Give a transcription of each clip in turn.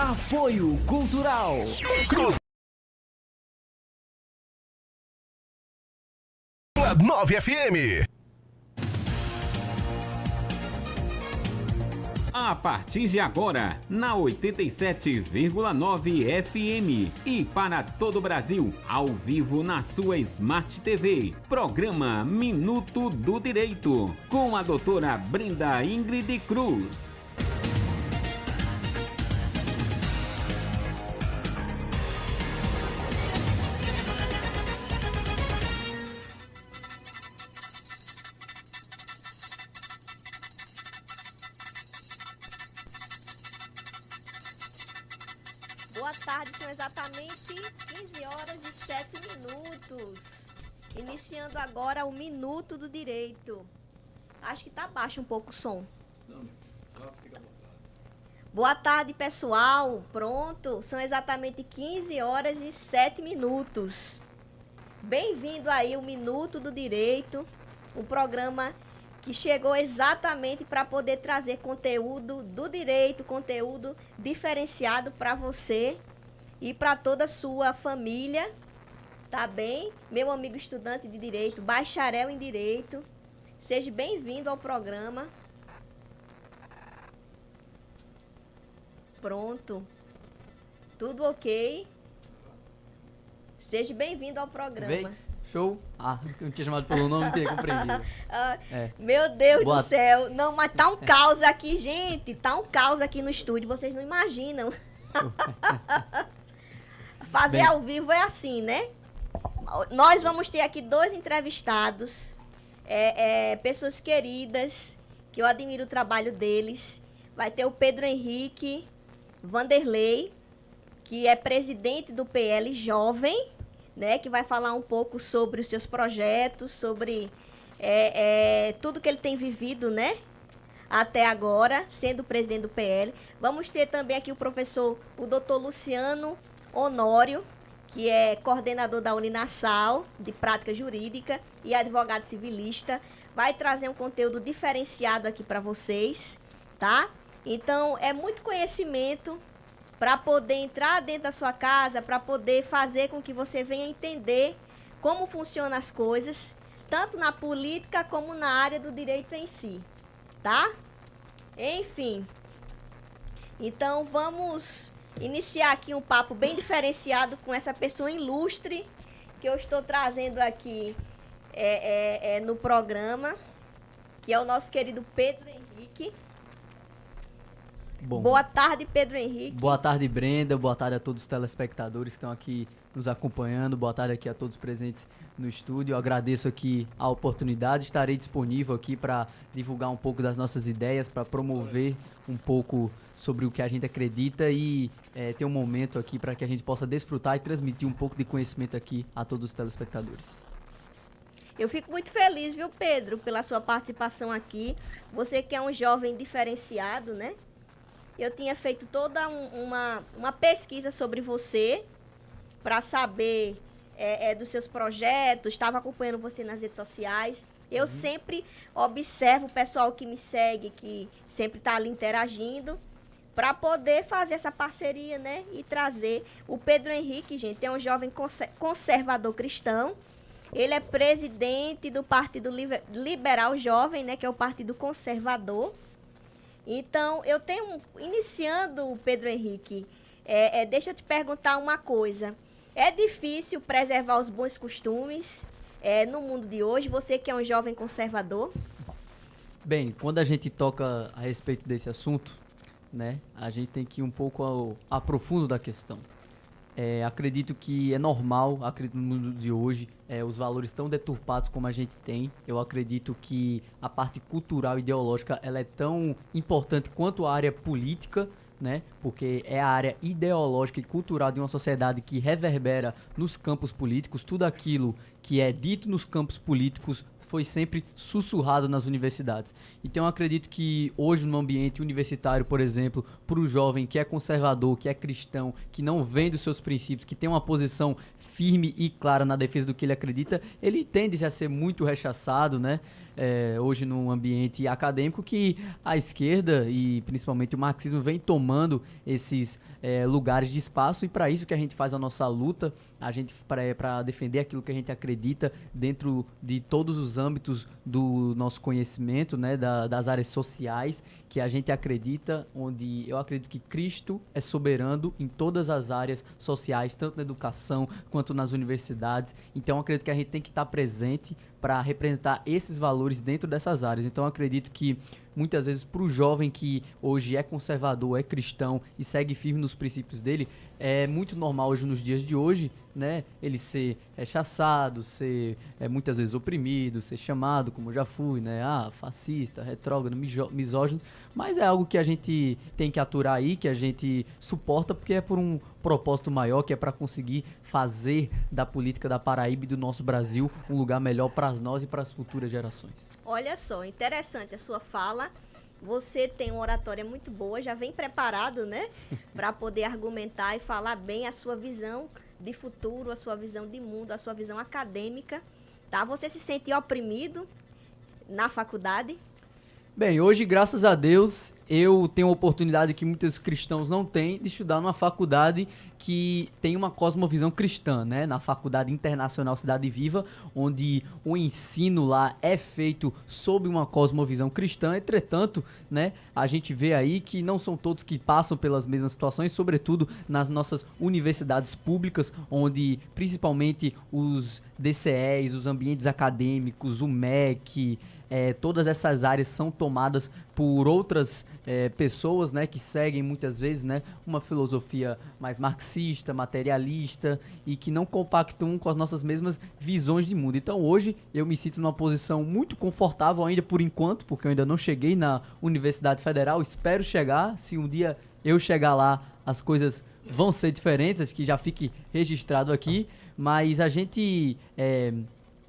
Apoio Cultural. 9 FM. A partir de agora, na 87,9 FM e para todo o Brasil, ao vivo na sua Smart TV, programa Minuto do Direito, com a doutora Brenda Ingrid Cruz. Boa tarde, são exatamente 15 horas e 7 minutos. Iniciando agora o Minuto do Direito. Acho que tá baixo um pouco o som. Boa tarde, pessoal. Pronto, são exatamente 15 horas e 7 minutos. Bem-vindo aí o Minuto do Direito, um programa que chegou exatamente para poder trazer conteúdo do direito, conteúdo diferenciado para você e para toda a sua família, tá bem? Meu amigo estudante de direito, bacharel em direito, seja bem-vindo ao programa. Pronto. Tudo ok? Seja bem-vindo ao programa. Vez? Show? Ah, não tinha chamado pelo nome, não tinha compreendido. Meu Deus do céu. Não, mas tá um caos aqui, gente. Tá um caos aqui no estúdio, vocês não imaginam. Fazer ao vivo é assim, né? Nós vamos ter aqui 2 entrevistados, pessoas queridas, que eu admiro o trabalho deles. Vai ter o Pedro Henrique Vanderlei, que é presidente do PL Jovem, né, que vai falar um pouco sobre os seus projetos, sobre tudo que ele tem vivido, né, até agora, sendo presidente do PL. Vamos ter também aqui o doutor Luciano Honório, que é coordenador da Uninassal, de prática jurídica, e advogado civilista. Vai trazer um conteúdo diferenciado aqui para vocês, tá? Então, é muito conhecimento para poder entrar dentro da sua casa, para poder fazer com que você venha entender como funcionam as coisas, tanto na política como na área do direito em si, tá? Enfim, então vamos iniciar aqui um papo bem diferenciado com essa pessoa ilustre que eu estou trazendo aqui no programa, que é o nosso querido Pedro Henrique. Bom, boa tarde, Pedro Henrique. Boa tarde, Brenda. Boa tarde a todos os telespectadores que estão aqui nos acompanhando. Boa tarde aqui a todos presentes no estúdio. Eu agradeço aqui a oportunidade. Estarei disponível aqui para divulgar um pouco das nossas ideias, para promover um pouco sobre o que a gente acredita e ter um momento aqui para que a gente possa desfrutar e transmitir um pouco de conhecimento aqui a todos os telespectadores. Eu fico muito feliz, viu, Pedro, pela sua participação aqui. Você que é um jovem diferenciado, né? Eu tinha feito toda uma pesquisa sobre você para saber dos seus projetos, estava acompanhando você nas redes sociais. Eu sempre observo o pessoal que me segue, que sempre está ali interagindo, para poder fazer essa parceria, né? E trazer. O Pedro Henrique, gente, é um jovem conservador cristão. Ele é presidente do Partido Liberal Jovem, né? Que é o Partido Conservador. Então, eu tenho, iniciando, Pedro Henrique, deixa eu te perguntar uma coisa. É difícil preservar os bons costumes no mundo de hoje? Você que é um jovem conservador? Bem, quando a gente toca a respeito desse assunto, né, a gente tem que ir um pouco a profundo da questão. Acredito que é normal, acredito no mundo de hoje, os valores tão deturpados como a gente tem. Eu acredito que a parte cultural e ideológica ela é tão importante quanto a área política, né? Porque é a área ideológica e cultural de uma sociedade que reverbera nos campos políticos. Tudo aquilo que é dito nos campos políticos foi sempre sussurrado nas universidades. Então eu acredito que hoje no ambiente universitário, por exemplo, para o jovem que é conservador, que é cristão, que não vende os seus princípios, que tem uma posição firme e clara na defesa do que ele acredita, ele tende a ser muito rechaçado, né? hoje no ambiente acadêmico que a esquerda e principalmente o marxismo vem tomando esses lugares de espaço, e para isso que a gente faz a nossa luta, a gente para defender aquilo que a gente acredita dentro de todos os âmbitos do nosso conhecimento, né, das áreas sociais que a gente acredita, onde eu acredito que Cristo é soberano em todas as áreas sociais, tanto na educação quanto nas universidades. Então eu acredito que a gente tem que estar presente para representar esses valores dentro dessas áreas. Então eu acredito que muitas vezes para o jovem que hoje é conservador, é cristão e segue firme nos princípios dele, é muito normal hoje, nos dias de hoje, né, ele ser rechaçado, ser muitas vezes oprimido, ser chamado, como eu já fui, né, fascista, retrógrado, misógino, mas é algo que a gente tem que aturar aí, que a gente suporta, porque é por um propósito maior, que é para conseguir fazer da política da Paraíba e do nosso Brasil um lugar melhor para nós e para as futuras gerações. Olha só, interessante a sua fala. Você tem uma oratória muito boa, já vem preparado, né? Para poder argumentar e falar bem a sua visão de futuro, a sua visão de mundo, a sua visão acadêmica, tá? Você se sentiu oprimido na faculdade? Bem, hoje, graças a Deus, eu tenho a oportunidade que muitos cristãos não têm de estudar numa faculdade que tem uma cosmovisão cristã, né? Na Faculdade Internacional Cidade Viva, onde o ensino lá é feito sob uma cosmovisão cristã. Entretanto, né, a gente vê aí que não são todos que passam pelas mesmas situações, sobretudo nas nossas universidades públicas, onde principalmente os DCEs, os ambientes acadêmicos, o MEC, todas essas áreas são tomadas por outras pessoas, né, que seguem muitas vezes, né, uma filosofia mais marxista, materialista, e que não compactuam com as nossas mesmas visões de mundo. Então hoje eu me sinto numa posição muito confortável ainda por enquanto, porque eu ainda não cheguei na Universidade Federal, espero chegar. Se um dia eu chegar lá, as coisas vão ser diferentes, acho que já fique registrado aqui, mas a gente...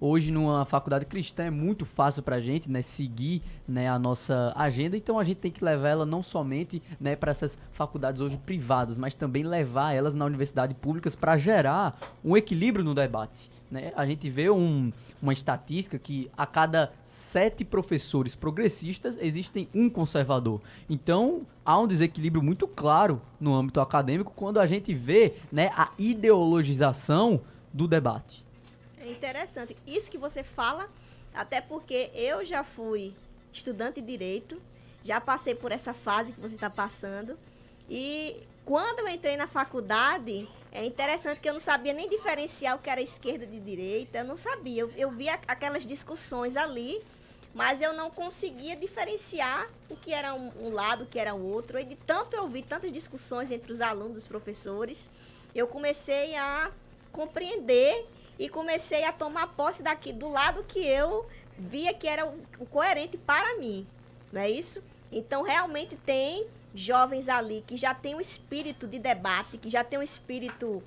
hoje, numa faculdade cristã, é muito fácil pra gente, né, seguir, né, a nossa agenda. Então a gente tem que levar ela não somente, né, para essas faculdades hoje privadas, mas também levar elas na universidade públicas para gerar um equilíbrio no debate, né? A gente vê uma estatística que a cada 7 professores progressistas existem um conservador. Então há um desequilíbrio muito claro no âmbito acadêmico quando a gente vê, né, a ideologização do debate. É interessante. Isso que você fala, até porque eu já fui estudante de Direito, já passei por essa fase que você está passando. E quando eu entrei na faculdade, é interessante que eu não sabia nem diferenciar o que era esquerda de direita, eu não sabia. Eu via aquelas discussões ali, mas eu não conseguia diferenciar o que era um lado, o que era o outro. E de tanto eu vi tantas discussões entre os alunos, os professores, eu comecei a compreender e comecei a tomar posse do lado que eu via que era o coerente para mim, não é isso? Então, realmente tem jovens ali que já tem um espírito de debate, que já tem um espírito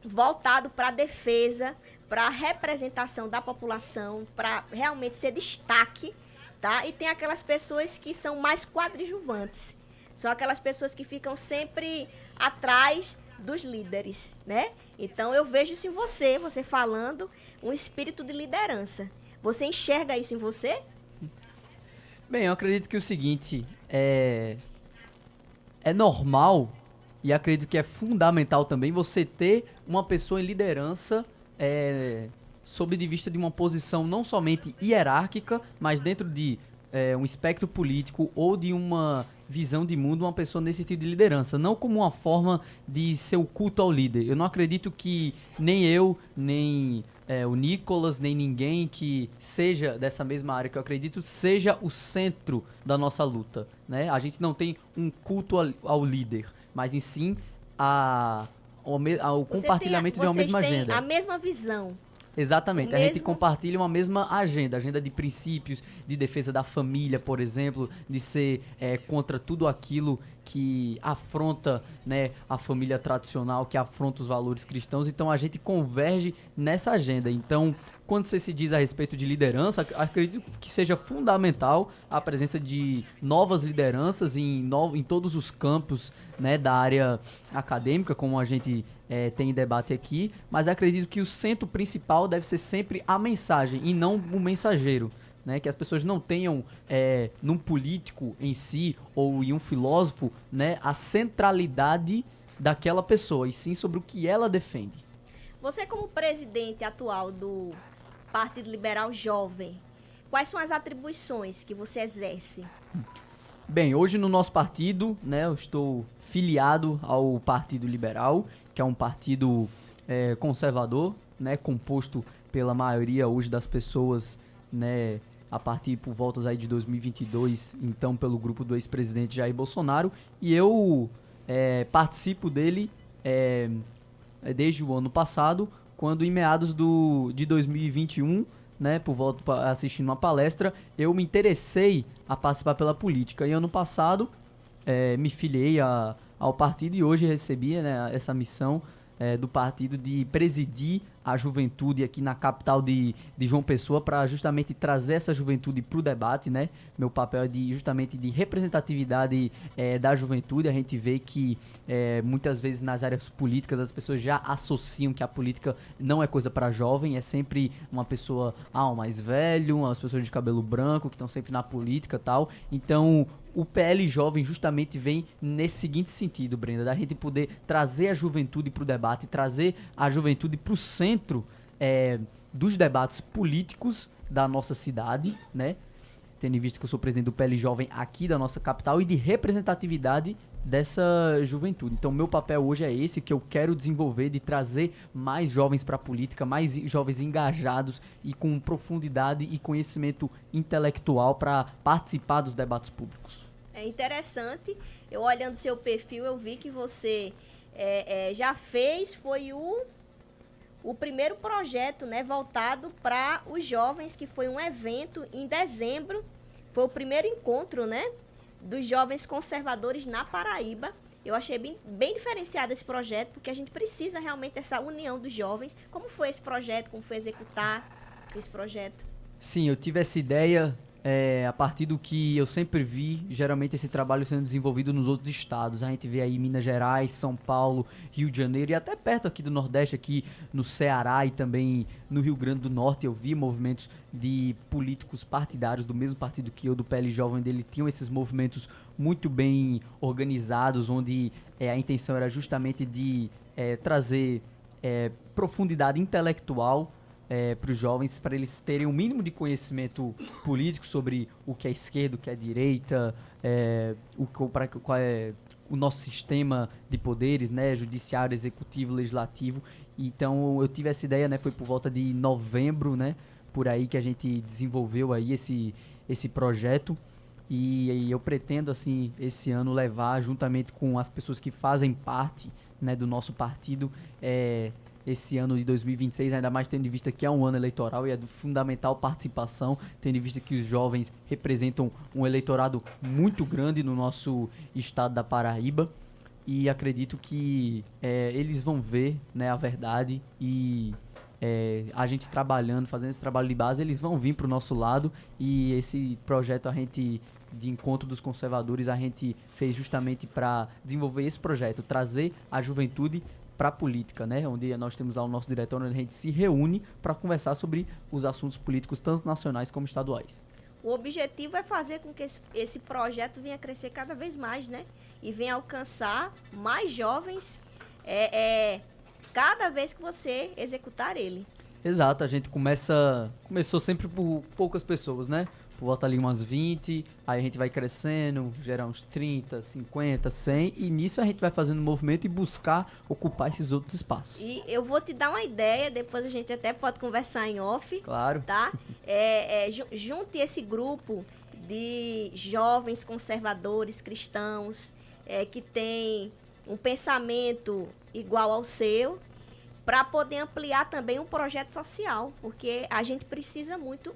voltado para a defesa, para a representação da população, para realmente ser destaque, tá? E tem aquelas pessoas que são mais coadjuvantes, são aquelas pessoas que ficam sempre atrás dos líderes, né? Então eu vejo isso em você falando, um espírito de liderança. Você enxerga isso em você? Bem, eu acredito que o seguinte, é normal e acredito que é fundamental também você ter uma pessoa em liderança sob de vista de uma posição não somente hierárquica, mas dentro de um espectro político ou de uma visão de mundo, uma pessoa nesse tipo de liderança, não como uma forma de ser o culto ao líder. Eu não acredito que nem eu, nem o Nicolas, nem ninguém que seja dessa mesma área que eu acredito, seja o centro da nossa luta, né? A gente não tem um culto ao líder, mas em sim ao compartilhamento de uma mesma agenda. Vocês têm a mesma visão. Exatamente, a gente compartilha uma mesma agenda de princípios, de defesa da família, por exemplo, de ser contra tudo aquilo que afronta, né, a família tradicional, que afronta os valores cristãos. Então a gente converge nessa agenda. Então, quando você se diz a respeito de liderança, acredito que seja fundamental a presença de novas lideranças em todos os campos, né, da área acadêmica, como a gente tem em debate aqui, mas acredito que o centro principal deve ser sempre a mensagem e não o mensageiro. Né, que as pessoas não tenham num político em si ou em um filósofo, né, a centralidade daquela pessoa, e sim sobre o que ela defende. Você, como presidente atual do Partido Liberal Jovem, quais são as atribuições que você exerce? Bem, hoje no nosso partido, né, eu estou filiado ao Partido Liberal, que é um partido conservador, né, composto pela maioria hoje das pessoas, né, a partir por voltas aí de 2022, então pelo grupo do ex-presidente Jair Bolsonaro, e eu participo dele desde o ano passado, quando em meados de 2021, né, por volta assistindo uma palestra, eu me interessei a participar pela política, e ano passado me filiei ao partido e hoje recebi, né, essa missão do partido de presidir a juventude aqui na capital de João Pessoa, para justamente trazer essa juventude para o debate, né? Meu papel é justamente de representatividade da juventude. A gente vê que muitas vezes nas áreas políticas as pessoas já associam que a política não é coisa para jovem, é sempre uma pessoa mais velho, umas pessoas de cabelo branco que estão sempre na política e tal. Então o PL Jovem justamente vem nesse seguinte sentido, Brenda, da gente poder trazer a juventude para o debate, trazer a juventude para o centro dos debates políticos da nossa cidade, né? Tendo em vista que eu sou presidente do PL Jovem aqui da nossa capital, e de representatividade dessa juventude. Então meu papel hoje é esse, que eu quero desenvolver, de trazer mais jovens para a política, mais jovens engajados e com profundidade e conhecimento intelectual para participar dos debates públicos. É interessante, eu olhando seu perfil, eu vi que você já foi o primeiro projeto, né, voltado para os jovens, que foi um evento em dezembro, foi o primeiro encontro, né, dos jovens conservadores na Paraíba. Eu achei bem diferenciado esse projeto, porque a gente precisa realmente dessa união dos jovens. Como foi esse projeto? Como foi executar esse projeto? Sim, eu tive essa ideia a partir do que eu sempre vi, geralmente, esse trabalho sendo desenvolvido nos outros estados. A gente vê aí Minas Gerais, São Paulo, Rio de Janeiro e até perto aqui do Nordeste, aqui no Ceará e também no Rio Grande do Norte. Eu vi movimentos de políticos partidários do mesmo partido que eu, do PL Jovem, onde eles tinham esses movimentos muito bem organizados, onde a intenção era justamente de trazer profundidade intelectual para os jovens, para eles terem um mínimo de conhecimento político sobre o que é esquerda, o que é direita, qual é o nosso sistema de poderes, né, judiciário, executivo, legislativo. Então eu tive essa ideia, né, foi por volta de novembro, né, por aí que a gente desenvolveu aí esse projeto. E eu pretendo, assim, esse ano levar, juntamente com as pessoas que fazem parte, né, do nosso partido, esse ano de 2026, ainda mais tendo em vista que é um ano eleitoral e é de fundamental participação, tendo em vista que os jovens representam um eleitorado muito grande no nosso estado da Paraíba. E acredito que eles vão ver, né, a verdade, e a gente trabalhando, fazendo esse trabalho de base, eles vão vir para o nosso lado. E esse projeto de encontro dos conservadores, a gente fez justamente para desenvolver esse projeto, trazer a juventude para a política, né? Onde nós temos lá o nosso diretório, onde a gente se reúne para conversar sobre os assuntos políticos, tanto nacionais como estaduais. O objetivo é fazer com que esse projeto venha crescer cada vez mais, né? E venha alcançar mais jovens cada vez que você executar ele. Exato, a gente começou sempre por poucas pessoas, né? Por volta ali umas 20, aí a gente vai crescendo, gerar uns 30, 50, 100, e nisso a gente vai fazendo movimento e buscar ocupar esses outros espaços. E eu vou te dar uma ideia, depois a gente até pode conversar em off. Claro. Tá? Junte esse grupo de jovens conservadores, cristãos, que tem um pensamento igual ao seu, para poder ampliar também um projeto social, porque a gente precisa muito...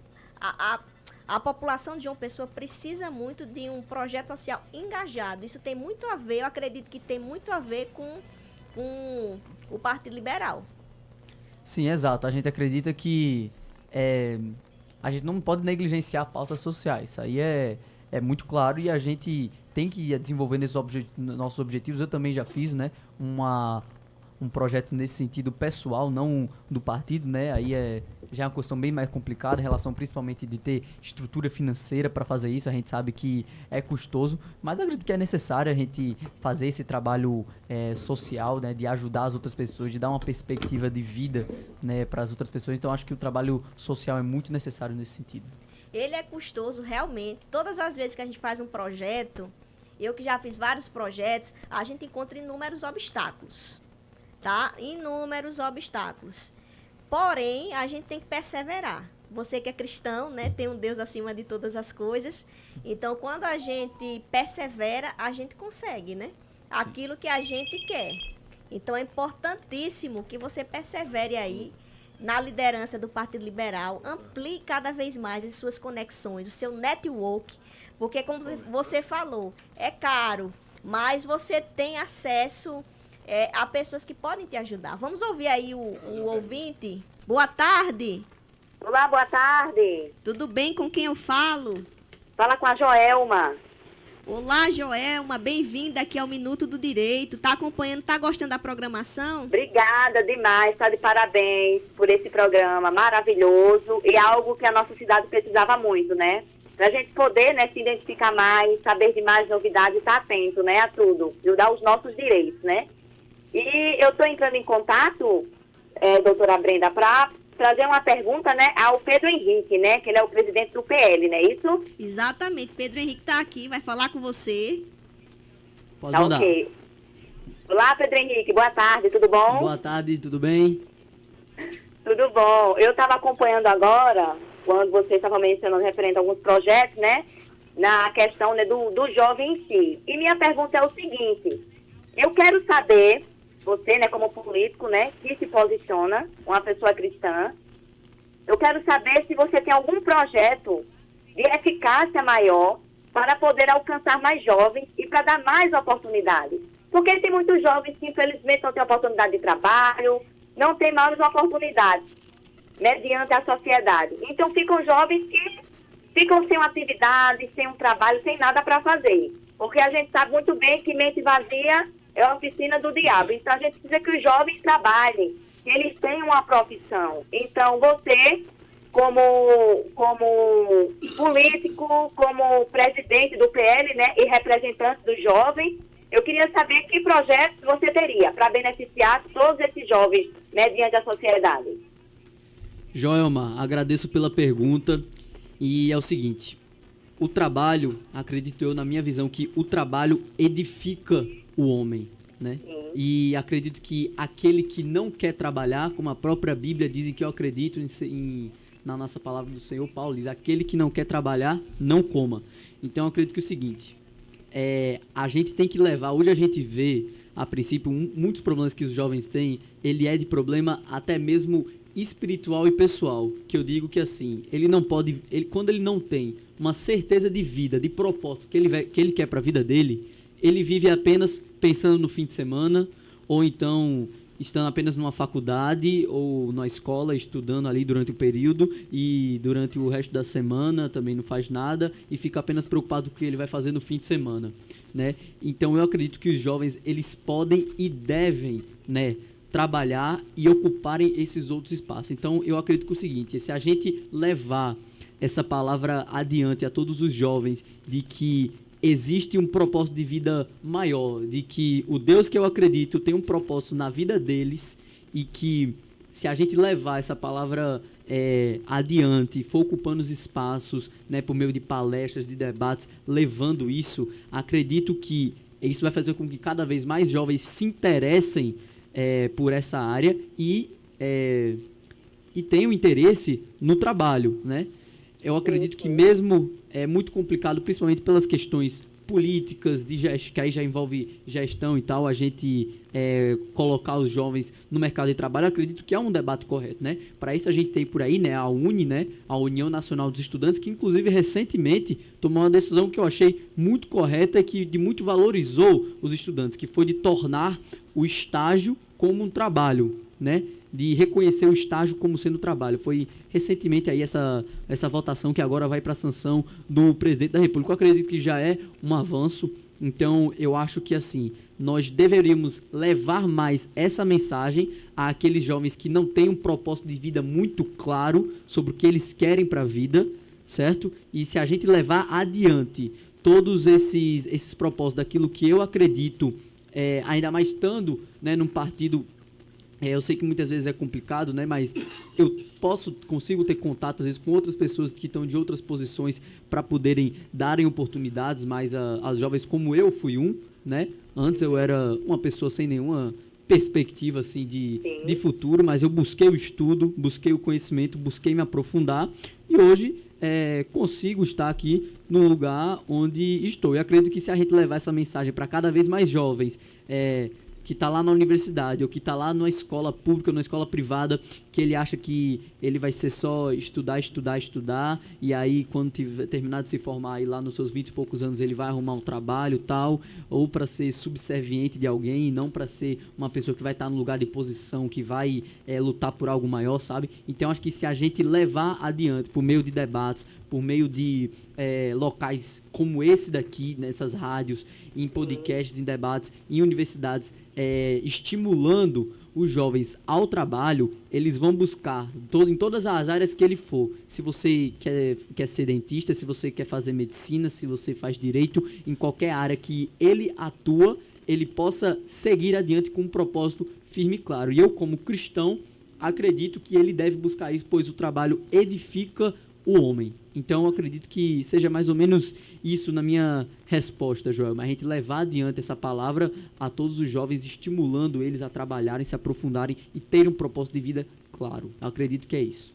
A população de João Pessoa precisa muito de um projeto social engajado. Isso tem muito a ver, eu acredito que tem muito a ver com o Partido Liberal. Sim, exato. A gente acredita que a gente não pode negligenciar pautas sociais. Isso aí é muito claro e a gente tem que ir desenvolvendo esses nossos objetivos. Eu também já fiz, né, um projeto nesse sentido pessoal, não do partido, né? Aí já é uma questão bem mais complicada em relação principalmente de ter estrutura financeira para fazer isso. A gente sabe que é custoso, mas acredito que é necessário a gente fazer esse trabalho social, né, de ajudar as outras pessoas, de dar uma perspectiva de vida, né, para as outras pessoas. Então acho que o trabalho social é muito necessário nesse sentido. Ele é custoso, realmente. Todas as vezes que a gente faz um projeto, eu que já fiz vários projetos, a gente encontra inúmeros obstáculos, tá? Inúmeros obstáculos. Porém, a gente tem que perseverar. Você que é cristão, né, tem um Deus acima de todas as coisas. Então, quando a gente persevera, a gente consegue, né? Aquilo que a gente quer. Então, é importantíssimo que você persevere aí na liderança do Partido Liberal, amplie cada vez mais as suas conexões, o seu network, porque como você falou, é caro, mas você tem acesso a pessoas que podem te ajudar. Vamos ouvir aí o ouvinte. Boa tarde. Olá, boa tarde. Tudo bem? Com quem eu falo? Fala com a Joelma. Olá, Joelma, bem-vinda aqui ao Minuto do Direito. Tá acompanhando, tá gostando da programação? Obrigada demais, tá de parabéns por esse programa maravilhoso e algo que a nossa cidade precisava muito, né? Pra gente poder, né, se identificar mais, saber de mais novidades, estar atento, né, a tudo, ajudar os nossos direitos, né? E eu tô entrando em contato, doutora Brenda, para trazer uma pergunta, né, ao Pedro Henrique, né, que ele é o presidente do PL, não é isso? Exatamente, Pedro Henrique está aqui, vai falar com você. Pode Tá mandar. ok. Olá, Pedro Henrique, boa tarde, tudo bom? Boa tarde, tudo bem? Tudo bom. Eu estava acompanhando agora, quando você estava mencionando referente a alguns projetos, né, na questão, né, do jovem em si. E minha pergunta é o seguinte, eu quero saber, você, né, como político, né, que se posiciona, uma pessoa cristã, eu quero saber se você tem algum projeto de eficácia maior para poder alcançar mais jovens e para dar mais oportunidades. Porque tem muitos jovens que, infelizmente, não têm oportunidade de trabalho, não têm maiores oportunidades mediante a sociedade. Então, ficam jovens que ficam sem uma atividade, sem um trabalho, sem nada para fazer. Porque a gente sabe muito bem que mente vazia é a oficina do diabo. Então, a gente precisa que os jovens trabalhem, que eles tenham uma profissão. Então, você, como político, como presidente do PL, né, e representante dos jovens, eu queria saber que projetos você teria para beneficiar todos esses jovens mediante a sociedade. Joelma, agradeço pela pergunta e é o seguinte, o trabalho, acredito eu na minha visão, que o trabalho edifica o homem, né? E acredito que aquele que não quer trabalhar, como a própria Bíblia diz, e que eu acredito na nossa palavra do Senhor Paulo, diz, aquele que não quer trabalhar, não coma. Então eu acredito que é o seguinte, a gente tem que levar, hoje a gente vê, a princípio, muitos problemas que os jovens têm, ele é de problema até mesmo espiritual e pessoal, que eu digo que assim, ele não pode, quando ele não tem uma certeza de vida, de propósito que ele quer para a vida dele, ele vive apenas pensando no fim de semana, ou então estando apenas numa faculdade ou na escola, estudando ali durante o período e durante o resto da semana também não faz nada e fica apenas preocupado com o que ele vai fazer no fim de semana, né? Então eu acredito que os jovens, eles podem e devem, né, trabalhar e ocuparem esses outros espaços. Então eu acredito que é o seguinte, se a gente levar essa palavra adiante a todos os jovens de que existe um propósito de vida maior, de que o Deus que eu acredito tem um propósito na vida deles e que se a gente levar essa palavra adiante, for ocupando os espaços, né, por meio de palestras, de debates, levando isso, acredito que isso vai fazer com que cada vez mais jovens se interessem por essa área e tenham interesse no trabalho, né? Eu acredito que mesmo é muito complicado, principalmente pelas questões políticas que aí já envolve gestão e tal, a gente colocar os jovens no mercado de trabalho, eu acredito que é um debate correto, né? Para isso a gente tem por aí, né, a UNE, né, a União Nacional dos Estudantes, que inclusive recentemente tomou uma decisão que eu achei muito correta e que muito valorizou os estudantes, que foi de tornar o estágio como um trabalho, né? De reconhecer o estágio como sendo trabalho. Foi recentemente aí essa votação que agora vai para a sanção do presidente da República. Eu acredito que já é um avanço. Então, eu acho que, assim, nós deveríamos levar mais essa mensagem àqueles jovens que não têm um propósito de vida muito claro sobre o que eles querem para a vida, certo? E se a gente levar adiante todos esses propósitos daquilo que eu acredito, ainda mais estando, né, num partido... eu sei que muitas vezes é complicado, né? Mas eu consigo ter contato, às vezes, com outras pessoas que estão de outras posições para poderem darem oportunidades mais às jovens, como eu fui né? Antes eu era uma pessoa sem nenhuma perspectiva, assim, de futuro, mas eu busquei o estudo, busquei o conhecimento, busquei me aprofundar e hoje consigo estar aqui no lugar onde estou. Eu acredito que se a gente levar essa mensagem para cada vez mais jovens, que está lá na universidade ou que está lá numa escola pública, numa escola privada, que ele acha que ele vai ser só estudar e aí quando tiver terminado de se formar aí lá nos seus 20 e poucos anos ele vai arrumar um trabalho e tal, ou para ser subserviente de alguém e não para ser uma pessoa que vai estar no lugar de posição, que vai lutar por algo maior, sabe? Então acho que se a gente levar adiante por meio de debates, por meio de locais como esse daqui, nessas rádios, em podcasts, em debates, em universidades, estimulando os jovens ao trabalho, eles vão buscar em todas as áreas que ele for. Se você quer ser dentista, se você quer fazer medicina, se você faz direito, em qualquer área que ele atua, ele possa seguir adiante com um propósito firme e claro. E eu, como cristão, acredito que ele deve buscar isso, pois o trabalho edifica o homem. Então, eu acredito que seja mais ou menos isso na minha resposta, Joel. Mas a gente levar adiante essa palavra a todos os jovens, estimulando eles a trabalharem, se aprofundarem e terem um propósito de vida claro. Eu acredito que é isso.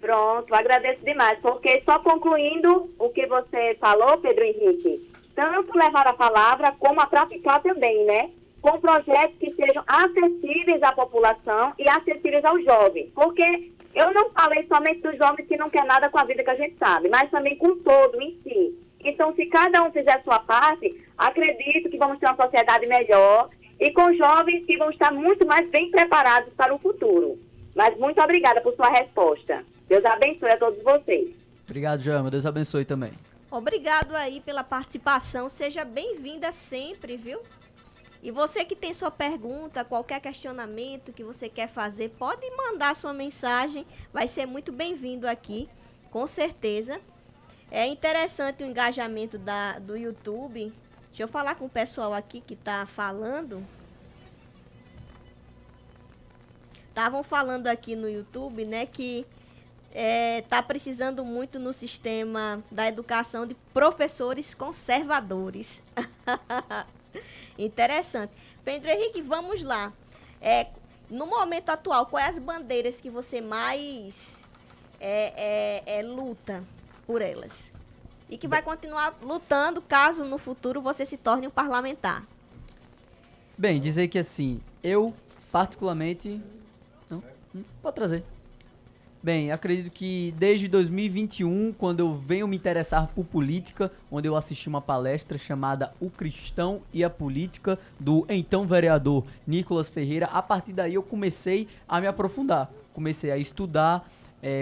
Pronto, agradeço demais, porque só concluindo o que você falou, Pedro Henrique, tanto levar a palavra como a praticar também, né? Com projetos que sejam acessíveis à população e acessíveis aos jovens. Porque eu não falei somente dos jovens que não quer nada com a vida que a gente sabe, mas também com todo em si. Então, se cada um fizer a sua parte, acredito que vamos ter uma sociedade melhor e com jovens que vão estar muito mais bem preparados para o futuro. Mas muito obrigada por sua resposta. Deus abençoe a todos vocês. Obrigado, Joelma. Deus abençoe também. Obrigado aí pela participação. Seja bem-vinda sempre, viu? E você que tem sua pergunta, qualquer questionamento que você quer fazer, pode mandar sua mensagem. Vai ser muito bem-vindo aqui, com certeza. É interessante o engajamento do YouTube. Deixa eu falar com o pessoal aqui que está falando. Estavam falando aqui no YouTube, né, que está precisando muito no sistema da educação de professores conservadores. Interessante. Pedro Henrique, vamos lá. No momento atual, quais as bandeiras que você mais luta por elas? E que vai continuar lutando caso no futuro você se torne um parlamentar? Bem, dizer que assim, eu particularmente... Não, pode trazer. Bem, acredito que desde 2021, quando eu venho me interessar por política, onde eu assisti uma palestra chamada O Cristão e a Política, do então vereador Nicolas Ferreira, a partir daí eu comecei a me aprofundar, comecei a estudar,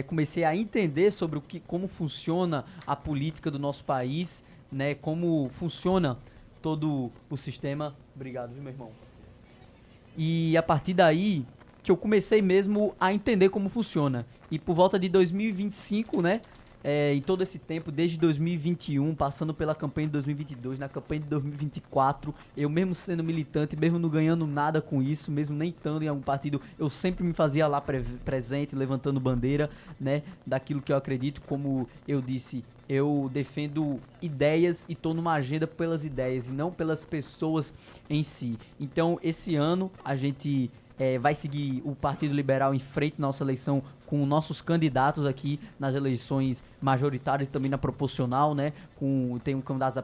comecei a entender sobre como funciona a política do nosso país, né, como funciona todo o sistema. Obrigado, viu, meu irmão? E a partir daí que eu comecei mesmo a entender como funciona. E por volta de 2025, né, em todo esse tempo, desde 2021, passando pela campanha de 2022, na campanha de 2024, eu mesmo sendo militante, mesmo não ganhando nada com isso, mesmo nem estando em algum partido, eu sempre me fazia lá presente, levantando bandeira, né, daquilo que eu acredito. Como eu disse, eu defendo ideias e estou numa agenda pelas ideias e não pelas pessoas em si. Então, esse ano, a gente vai seguir o Partido Liberal em frente na nossa eleição com nossos candidatos aqui nas eleições majoritárias e também na proporcional, né? Tem um candidato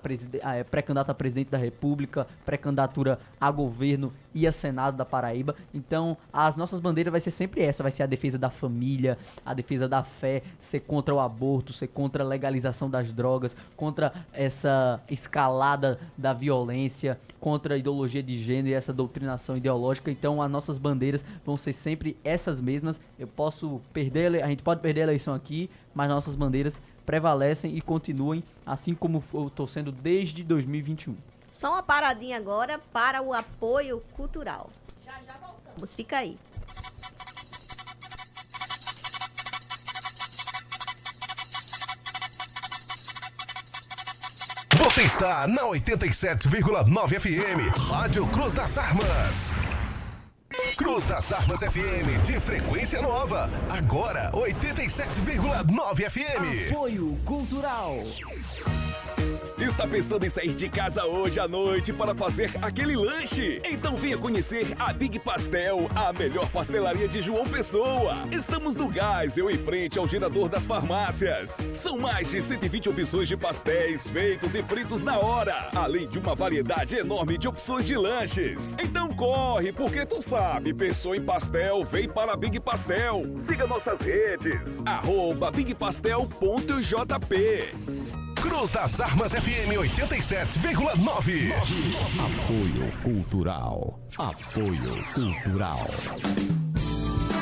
pré-candidato a presidente da República, pré-candidatura a governo e a Senado da Paraíba. Então, as nossas bandeiras vai ser sempre essa, vai ser a defesa da família, a defesa da fé, ser contra o aborto, ser contra a legalização das drogas, contra essa escalada da violência, contra a ideologia de gênero e essa doutrinação ideológica. Então, as nossas bandeiras vão ser sempre essas mesmas. A gente pode perder a eleição aqui, mas nossas bandeiras prevalecem e continuem assim como eu estou sendo desde 2021. Só uma paradinha agora para o apoio cultural. Já voltamos. Fica aí. Você está na 87,9 FM, Rádio Cruz das Armas. Cruz das Armas FM, de frequência nova. Agora, 87,9 FM. Apoio Cultural. Está pensando em sair de casa hoje à noite para fazer aquele lanche? Então venha conhecer a Big Pastel, a melhor pastelaria de João Pessoa. Estamos no Geisel, em frente ao gerador das farmácias. São mais de 120 opções de pastéis feitos e fritos na hora, além de uma variedade enorme de opções de lanches. Então corre, porque tu sabe, pensou em pastel, vem para a Big Pastel. Siga nossas redes, @bigpastel.jp. Cruz das Armas FM 87,9. Apoio Cultural. Apoio Cultural.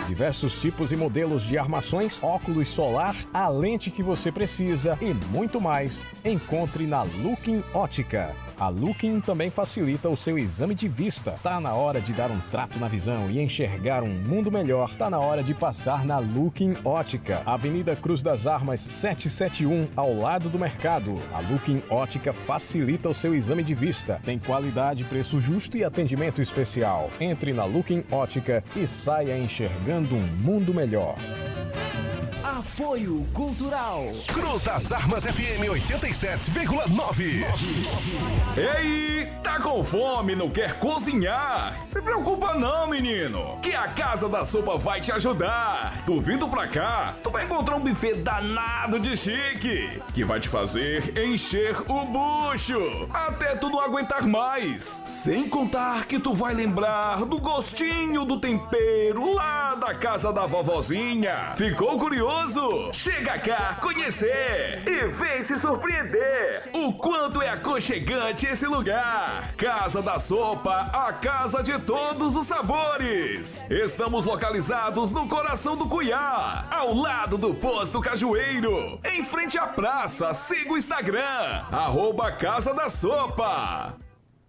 Diversos tipos e modelos de armações, óculos solar, a lente que você precisa e muito mais, encontre na Looking Ótica. A Looking também facilita o seu exame de vista. Tá na hora de dar um trato na visão e enxergar um mundo melhor. Tá na hora de passar na Looking Ótica. Avenida Cruz das Armas 771, ao lado do mercado. A Looking Ótica facilita o seu exame de vista. Tem qualidade, preço justo e atendimento especial. Entre na Looking Ótica e saia enxergando um mundo melhor. Apoio Cultural. Cruz das Armas FM 87,9. Ei, tá com fome, não quer cozinhar? Se preocupa não, menino, que a Casa da Sopa vai te ajudar. Tu vindo pra cá, tu vai encontrar um buffet danado de chique, que vai te fazer encher o bucho, até tu não aguentar mais. Sem contar que tu vai lembrar do gostinho do tempero lá da casa da vovozinha. Ficou curioso? Chega cá conhecer e vem se surpreender o quanto é aconchegante esse lugar. Casa da Sopa, a casa de todos os sabores. Estamos localizados no coração do Cuiá, ao lado do posto Cajueiro, em frente à praça. Siga o Instagram, @Casa da Sopa.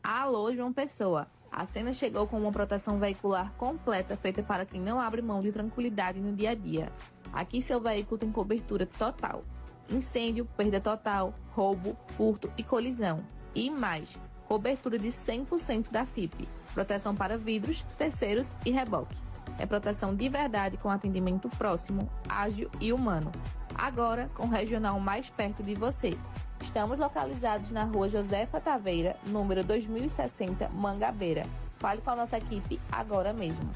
Alô, João Pessoa. A Sena chegou com uma proteção veicular completa feita para quem não abre mão de tranquilidade no dia a dia. Aqui seu veículo tem cobertura total. Incêndio, perda total, roubo, furto e colisão. E mais, cobertura de 100% da FIP. Proteção para vidros, terceiros e reboque. É proteção de verdade com atendimento próximo, ágil e humano. Agora, com o regional mais perto de você. Estamos localizados na rua Josefa Taveira, número 2060, Mangabeira. Fale com a nossa equipe agora mesmo.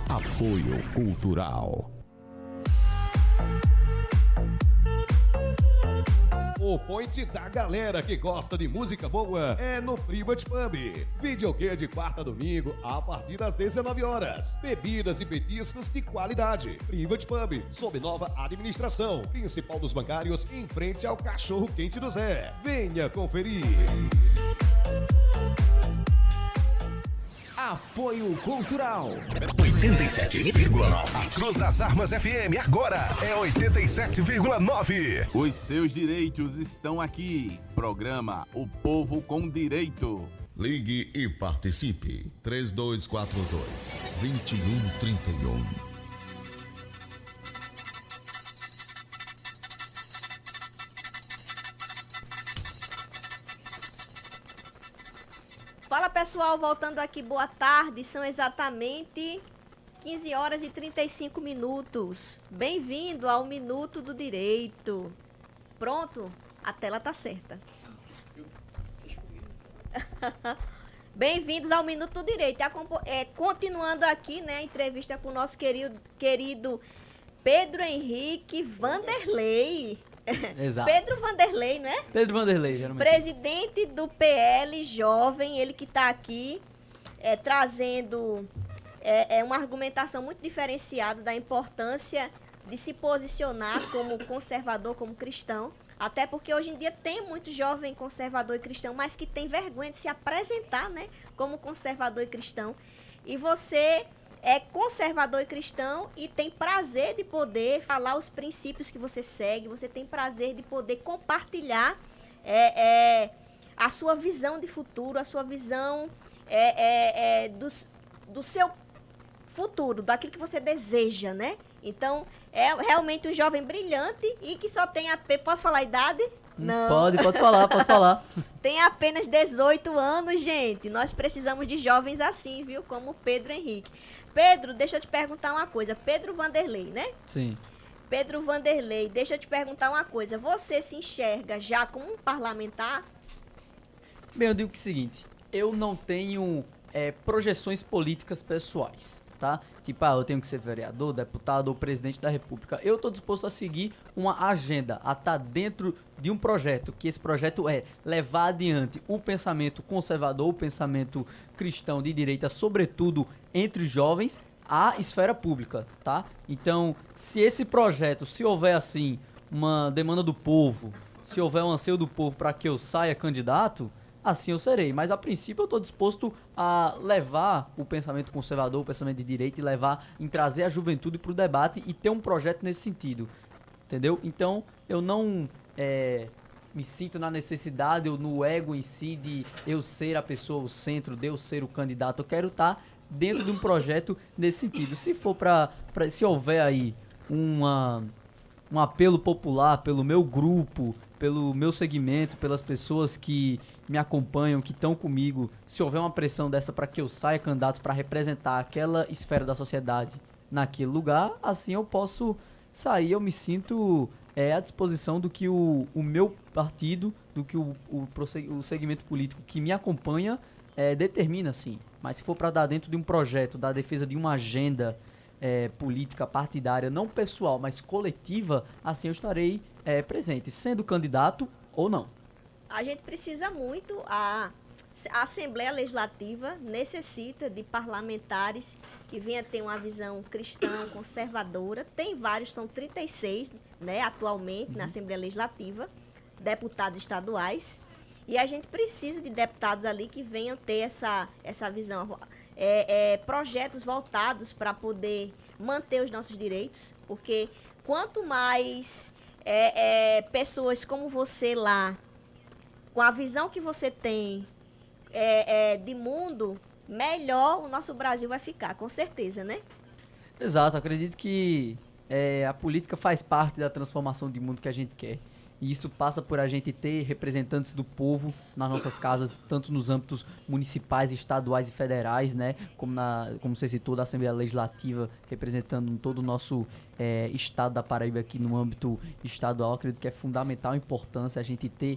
Apoio Cultural. O point da galera que gosta de música boa é no Private Pub. Videokê de quarta a domingo a partir das 19 horas. Bebidas e petiscos de qualidade. Private Pub, sob nova administração. Principal dos bancários, em frente ao Cachorro Quente do Zé. Venha conferir. Apoio Cultural. 87,9. A Cruz das Armas FM agora é 87,9. Os seus direitos estão aqui. Programa O Povo com Direito. Ligue e participe. 3242-2131. Fala pessoal, voltando aqui, boa tarde, são exatamente 15 horas e 35 minutos. Bem-vindo ao Minuto do Direito. Pronto? A tela tá certa. Bem-vindos ao Minuto do Direito. Continuando aqui, né, a entrevista com o nosso querido Pedro Henrique Vanderlei. Exato. Pedro Vanderlei, não é? Pedro Vanderlei, geralmente. Presidente do PL Jovem, ele que está aqui trazendo uma argumentação muito diferenciada da importância de se posicionar como conservador, como cristão. Até porque hoje em dia tem muito jovem conservador e cristão, mas que tem vergonha de se apresentar, né, como conservador e cristão. E você é conservador e cristão e tem prazer de poder falar os princípios que você segue, você tem prazer de poder compartilhar a sua visão de futuro, a sua visão do seu futuro, daquilo que você deseja, né? Então, é realmente um jovem brilhante e que só tem Posso falar a idade? Não. Pode falar. Tem apenas 18 anos, gente. Nós precisamos de jovens assim, viu? Como Pedro Henrique. Pedro, deixa eu te perguntar uma coisa. Pedro Vanderlei, né? Sim. Pedro Vanderlei, deixa eu te perguntar uma coisa. Você se enxerga já como um parlamentar? Bem, eu digo que é o seguinte. Eu não tenho projeções políticas pessoais, tá? Tipo, eu tenho que ser vereador, deputado ou presidente da república. Eu tô disposto a seguir uma agenda, a estar dentro de um projeto, que esse projeto é levar adiante o pensamento conservador, o pensamento cristão de direita, sobretudo entre os jovens, à esfera pública, tá? Então, se esse projeto, se houver assim, uma demanda do povo, se houver um anseio do povo para que eu saia candidato, assim eu serei, mas a princípio eu estou disposto a levar o pensamento conservador, o pensamento de direita em trazer a juventude para o debate e ter um projeto nesse sentido, entendeu? Então eu não me sinto na necessidade ou no ego em si de eu ser a pessoa, o centro, de eu ser o candidato. Eu quero estar dentro de um projeto nesse sentido. Se for se houver aí um apelo popular pelo meu grupo, pelo meu segmento, pelas pessoas que me acompanham, que estão comigo, se houver uma pressão dessa para que eu saia candidato para representar aquela esfera da sociedade naquele lugar, assim eu posso sair, eu me sinto à disposição do que o meu partido, do que o segmento político que me acompanha determina, sim. Mas se for para dar dentro de um projeto, da defesa de uma agenda política partidária, não pessoal, mas coletiva, assim eu estarei presente, sendo candidato ou não. A gente precisa muito, a Assembleia Legislativa necessita de parlamentares que venham ter uma visão cristã, conservadora. Tem vários, são 36, né, atualmente na Assembleia Legislativa, deputados estaduais. E a gente precisa de deputados ali que venham ter essa visão. Projetos voltados para poder manter os nossos direitos, porque quanto mais pessoas como você lá, com a visão que você tem de mundo, melhor o nosso Brasil vai ficar, com certeza, né? Exato, acredito que a política faz parte da transformação de mundo que a gente quer. E isso passa por a gente ter representantes do povo nas nossas casas, tanto nos âmbitos municipais, estaduais e federais, né? Como você citou, da Assembleia Legislativa, representando todo o nosso estado da Paraíba aqui no âmbito estadual. Acredito que é fundamental a importância a gente ter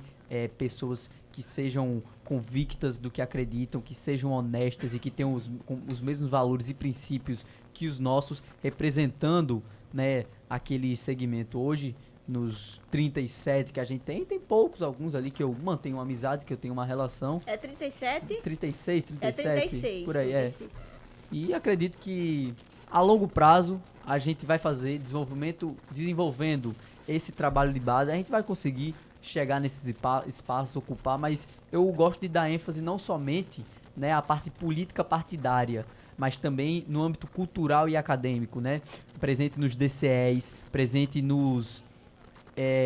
pessoas que sejam convictas do que acreditam, que sejam honestas e que tenham os mesmos valores e princípios que os nossos, representando, né, aquele segmento. Hoje, nos 37 que a gente tem poucos, alguns ali que eu mantenho uma amizade, que eu tenho uma relação. É 37? 36, 37, 36, por aí, 35. E acredito que a longo prazo a gente vai fazer desenvolvendo esse trabalho de base, a gente vai conseguir chegar nesses espaços, ocupar, mas eu gosto de dar ênfase não somente, né, à parte política partidária, mas também no âmbito cultural e acadêmico, né? Presente nos DCEs, presente nos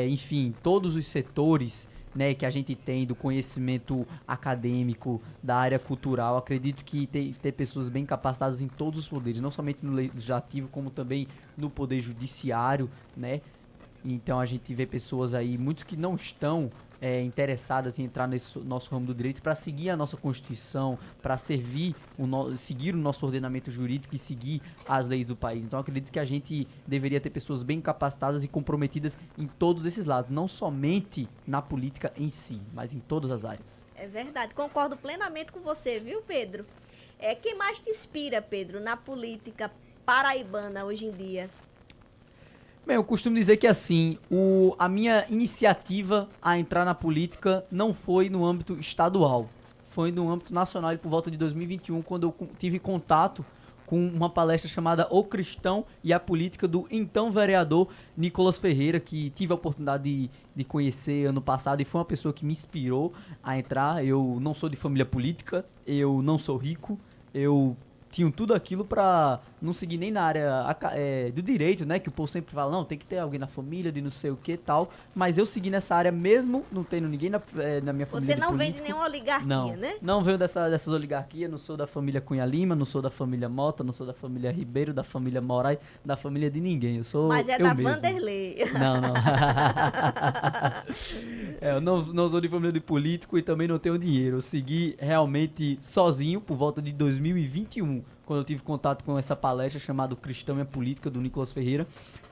enfim, todos os setores, né, que a gente tem do conhecimento acadêmico, da área cultural. Acredito que ter pessoas bem capacitadas em todos os poderes, não somente no legislativo, como também no poder judiciário, né, Então a gente vê pessoas aí, muitos que não estão interessadas em entrar nesse nosso ramo do direito para seguir a nossa Constituição, para seguir o nosso ordenamento jurídico e seguir as leis do país. Então eu acredito que a gente deveria ter pessoas bem capacitadas e comprometidas em todos esses lados, não somente na política em si, mas em todas as áreas. É verdade, concordo plenamente com você, viu, Pedro? Quem mais te inspira, Pedro, na política paraibana hoje em dia? Bem, eu costumo dizer que assim, a minha iniciativa a entrar na política não foi no âmbito estadual, foi no âmbito nacional e por volta de 2021, quando eu tive contato com uma palestra chamada O Cristão e a Política do então vereador Nicolas Ferreira, que tive a oportunidade de conhecer ano passado e foi uma pessoa que me inspirou a entrar. Eu não sou de família política, eu não sou rico, eu tinham tudo aquilo pra não seguir nem na área do direito, né? Que o povo sempre fala, não, tem que ter alguém na família, de não sei o que e tal. Mas eu segui nessa área mesmo, não tendo ninguém na minha família. Você não vem de nenhuma oligarquia, né? Não venho dessas oligarquias, não sou da família Cunha Lima, não sou da família Mota, não sou da família Ribeiro, da família Moraes, da família de ninguém. Eu sou Mas é eu da mesmo. Vanderlei. Não. Eu não sou de família de político e também não tenho dinheiro. Eu segui realmente sozinho por volta de 2021, quando eu tive contato com essa palestra chamada Cristão e a Política, do Nicolas Ferreira.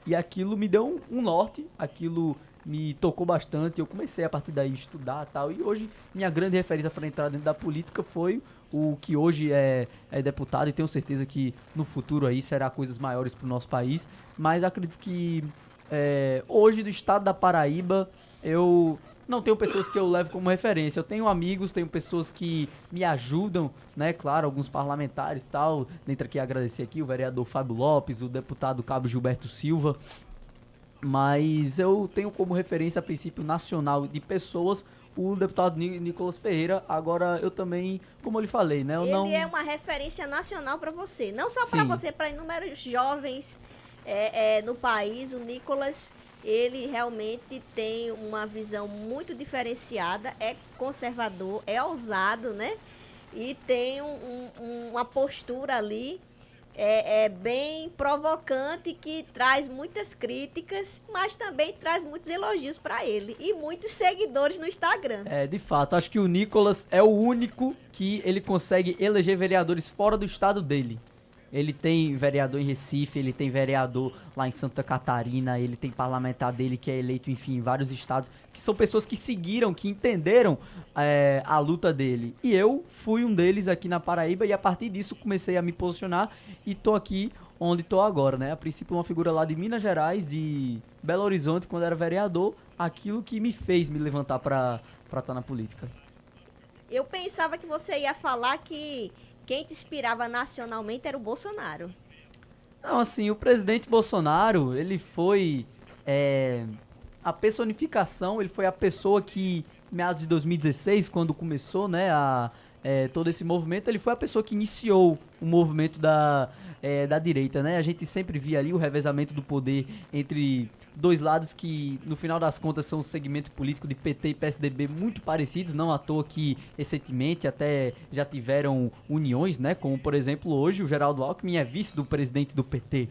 E aquilo me deu um norte, aquilo me tocou bastante. Eu comecei a partir daí a estudar e tal. E hoje minha grande referência para entrar dentro da política foi o que hoje é deputado. E tenho certeza que no futuro aí será coisas maiores para o nosso país. Mas acredito que hoje do estado da Paraíba eu não tenho pessoas que eu levo como referência. Eu tenho amigos, tenho pessoas que me ajudam, né? Claro, alguns parlamentares e tal. Dentre aqui, agradecer aqui o vereador Fábio Lopes, o deputado Cabo Gilberto Silva. Mas eu tenho como referência, a princípio nacional de pessoas, o deputado Nicolas Ferreira. Agora, eu também, como eu lhe falei, né? Ele é uma referência nacional para você. Não só para você, para inúmeros jovens no país. O Nicolas, ele realmente tem uma visão muito diferenciada, é conservador, é ousado, né? E tem uma postura ali bem provocante, que traz muitas críticas, mas também traz muitos elogios para ele e muitos seguidores no Instagram. De fato, acho que o Nicolas é o único que ele consegue eleger vereadores fora do estado dele. Ele tem vereador em Recife, ele tem vereador lá em Santa Catarina, ele tem parlamentar dele que é eleito, enfim, em vários estados, que são pessoas que seguiram, que entenderam a luta dele. E eu fui um deles aqui na Paraíba e a partir disso comecei a me posicionar e tô aqui onde tô agora, né? A princípio uma figura lá de Minas Gerais, de Belo Horizonte, quando era vereador, aquilo que me fez me levantar pra estar na política. Eu pensava que você ia falar que quem te inspirava nacionalmente era o Bolsonaro. Não, assim, o presidente Bolsonaro, ele foi a personificação, ele foi a pessoa que, em meados de 2016, quando começou, né, todo esse movimento, ele foi a pessoa que iniciou o movimento da direita, né? A gente sempre via ali o revezamento do poder entre dois lados que, no final das contas, são um segmento político de PT e PSDB muito parecidos, não à toa que, recentemente, até já tiveram uniões, né? Como, por exemplo, hoje o Geraldo Alckmin é vice do presidente do PT.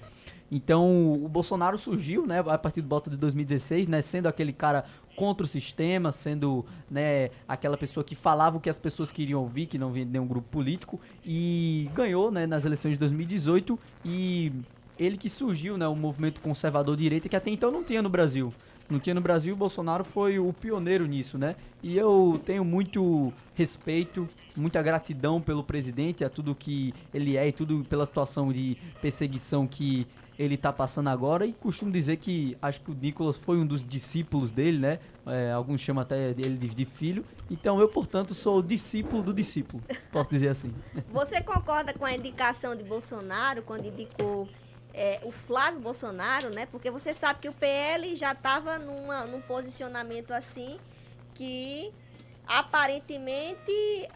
Então, o Bolsonaro surgiu, né, a partir do voto de 2016, né, sendo aquele cara contra o sistema, sendo, né, aquela pessoa que falava o que as pessoas queriam ouvir, que não vinha de nenhum grupo político, e ganhou, né, nas eleições de 2018, e ele que surgiu, né, o movimento conservador-direita, que até então não tinha no Brasil. Não tinha no Brasil, o Bolsonaro foi o pioneiro nisso, né? E eu tenho muito respeito, muita gratidão pelo presidente, a tudo que ele é e tudo pela situação de perseguição que ele tá passando agora. E costumo dizer que acho que o Nicolas foi um dos discípulos dele, né? Alguns chamam até ele de filho. Então eu, portanto, sou discípulo do discípulo, posso dizer assim. Você concorda com a indicação de Bolsonaro quando indicou o Flávio Bolsonaro, né? Porque você sabe que o PL já estava num posicionamento assim que aparentemente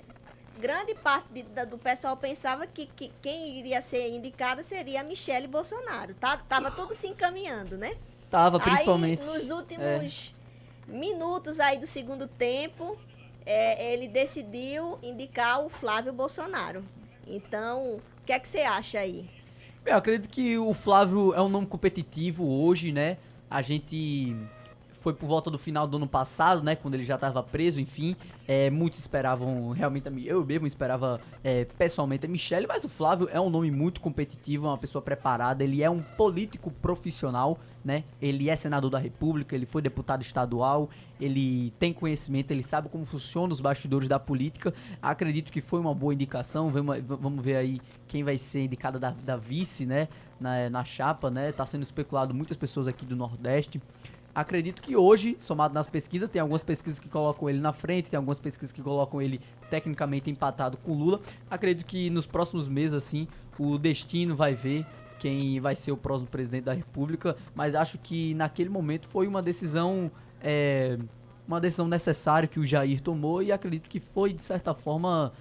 grande parte do pessoal pensava que quem iria ser indicada seria a Michele Bolsonaro. Tava tudo se encaminhando, né? Tava, principalmente. Aí, nos últimos minutos aí do segundo tempo, ele decidiu indicar o Flávio Bolsonaro. Então, o que é que você acha aí? Eu acredito que o Flávio é um nome competitivo hoje, né? A gente foi por volta do final do ano passado, né, quando ele já estava preso, enfim. Muitos esperavam, realmente, eu mesmo esperava pessoalmente a Michelle, mas o Flávio é um nome muito competitivo, é uma pessoa preparada, ele é um político profissional, né? Ele é senador da República, ele foi deputado estadual, ele tem conhecimento, ele sabe como funcionam os bastidores da política. Acredito que foi uma boa indicação. Vamos ver aí quem vai ser indicada da vice, né, na chapa, né? Tá sendo especulado muitas pessoas aqui do Nordeste. Acredito que hoje, somado nas pesquisas, tem algumas pesquisas que colocam ele na frente, tem algumas pesquisas que colocam ele tecnicamente empatado com Lula. Acredito que nos próximos meses, assim, o destino vai ver quem vai ser o próximo presidente da República, mas acho que naquele momento foi uma decisão necessária que o Jair tomou, e acredito que foi, de certa forma,